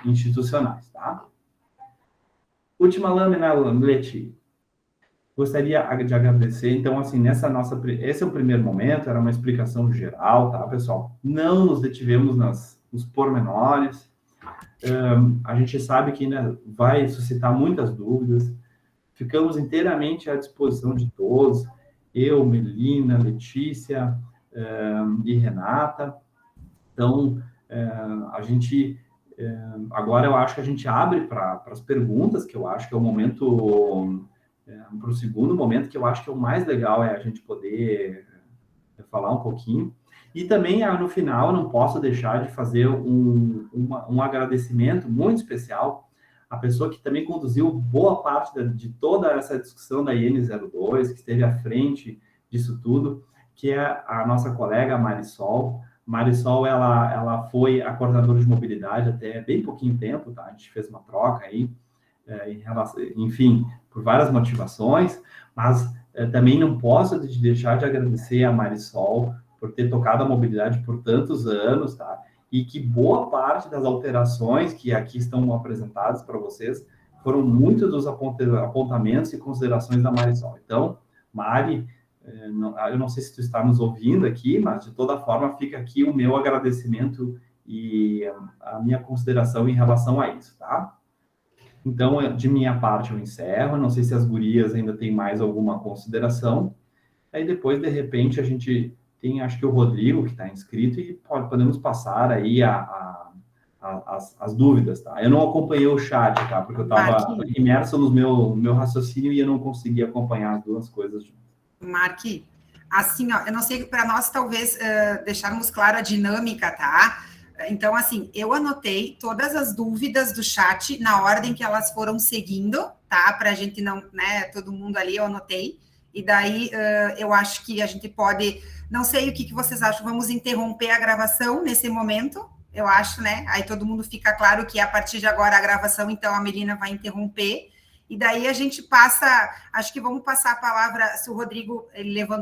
[SPEAKER 2] institucionais, tá? Última lâmina, Leti. Gostaria de agradecer, então, assim, esse é o primeiro momento, era uma explicação geral, tá, pessoal? Não nos detivemos nos pormenores, a gente sabe que ainda vai suscitar muitas dúvidas, ficamos inteiramente à disposição de todos, eu, Melina, Letícia e Renata. Então, agora eu acho que a gente abre para as perguntas, que eu acho que é o momento, para o segundo momento, que eu acho que é o mais legal, é a gente poder falar um pouquinho. E também, no final, eu não posso deixar de fazer um agradecimento muito especial à pessoa que também conduziu boa parte de toda essa discussão da IN02, que esteve à frente disso tudo, que é a nossa colega Marisol. Marisol, ela foi a coordenadora de mobilidade até bem pouquinho tempo, tá? A gente fez uma troca aí, enfim, por várias motivações, mas também não posso deixar de agradecer a Marisol por ter tocado a mobilidade por tantos anos, tá? E que boa parte das alterações que aqui estão apresentadas para vocês foram muitos dos apontamentos e considerações da Marisol. Então, Mari, eu não sei se tu está nos ouvindo aqui, mas de toda forma fica aqui o meu agradecimento e a minha consideração em relação a isso, tá? Então, de minha parte, eu encerro. Não sei se as gurias ainda têm mais alguma consideração. Aí depois, de repente, a gente tem, acho que o Rodrigo, que está inscrito, e podemos passar aí as dúvidas, tá? Eu não acompanhei o chat, tá? Porque eu estava imerso no meu raciocínio e eu não consegui acompanhar as duas coisas juntas.
[SPEAKER 3] Marque, assim, ó, eu não sei, para nós, talvez, deixarmos claro a dinâmica, tá? Então, assim, eu anotei todas as dúvidas do chat na ordem que elas foram seguindo, tá? Para a gente não, né, todo mundo ali, eu anotei. E daí, eu acho que a gente pode, não sei o que vocês acham, vamos interromper a gravação nesse momento, eu acho, né? Aí todo mundo fica claro que a partir de agora a gravação, então a Melina vai interromper. E daí a gente passa, acho que vamos passar a palavra, se o Rodrigo ele levantou